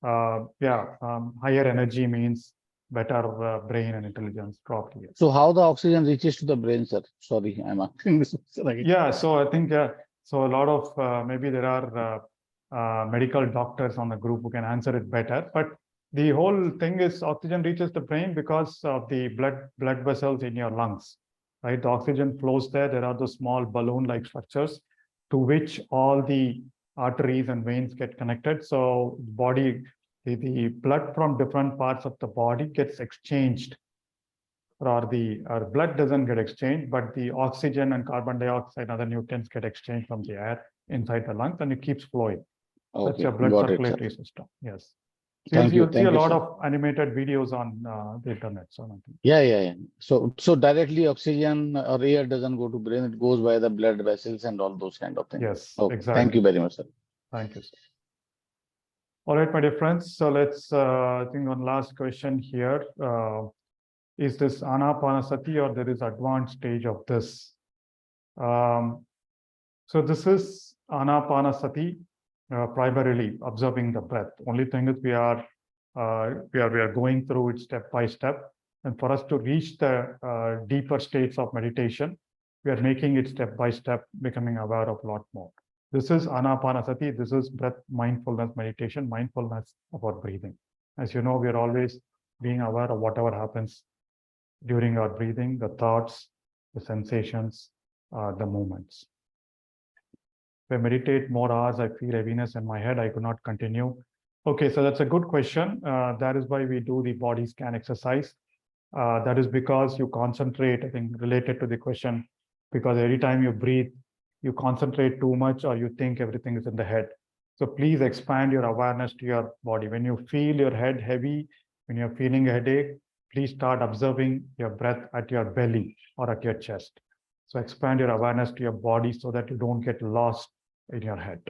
higher energy means better brain and intelligence, probably. Yes. So how the oxygen reaches to the brain, sir? Sorry, I'm asking this. Yeah, so I think, so a lot of, maybe there are medical doctors on the group who can answer it better, but the whole thing is oxygen reaches the brain because of the blood vessels in your lungs, right? The oxygen flows there. There are those small balloon-like structures to which all the arteries and veins get connected. So the blood from different parts of the body gets exchanged, or the blood doesn't get exchanged, but the oxygen and carbon dioxide and other nutrients get exchanged from the air inside the lungs, and it keeps flowing. That's Okay, your blood got it, sir. circulatory system. Yes. So Thank you. you'll see a Thank you, lot sir. of animated videos on the internet. So nothing. Yeah. So directly oxygen or air doesn't go to brain, it goes by the blood vessels and all those kind of things. Yes, Okay. exactly. Thank you very much, sir. Thank you, sir. All right, my dear friends. So let's, I think one last question here. Is this Anapanasati or there is advanced stage of this? So this is Anapanasati, primarily observing the breath. Only thing is we are going through it step by step. And for us to reach the deeper states of meditation, we are making it step by step, becoming aware of a lot more. This is Anapanasati. This is breath mindfulness meditation, mindfulness about breathing. As you know, we are always being aware of whatever happens during our breathing, the thoughts, the sensations, the movements. If I meditate more hours, I feel heaviness in my head. I could not continue. Okay, so that's a good question. That is why we do the body scan exercise. That is because you concentrate, I think, related to the question, because every time you breathe, you concentrate too much or you think everything is in the head. So please expand your awareness to your body. When you feel your head heavy, when you're feeling a headache, please start observing your breath at your belly or at your chest. So expand your awareness to your body so that you don't get lost in your head.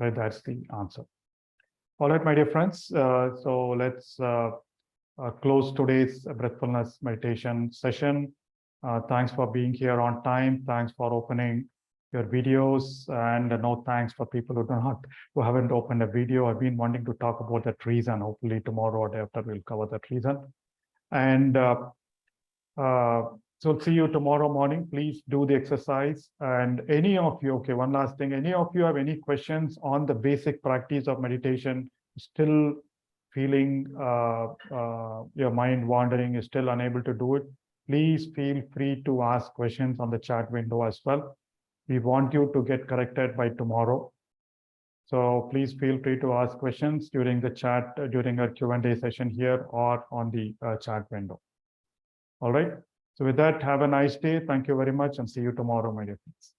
Right, that's the answer. All right, my dear friends. So let's close today's breathfulness meditation session. Thanks for being here on time. Thanks for opening your videos, and no thanks for people who haven't opened a video. I've been wanting to talk about that reason. Hopefully tomorrow or day after we'll cover that reason. And so see you tomorrow morning. Please do the exercise. And any of you, okay, one last thing, any of you have any questions on the basic practice of meditation, still feeling your mind wandering, is still unable to do it, please feel free to ask questions on the chat window as well. We want you to get corrected by tomorrow. So please feel free to ask questions during the chat, during our Q&A session here or on the chat window. All right. So with that, have a nice day. Thank you very much and see you tomorrow, my dear friends.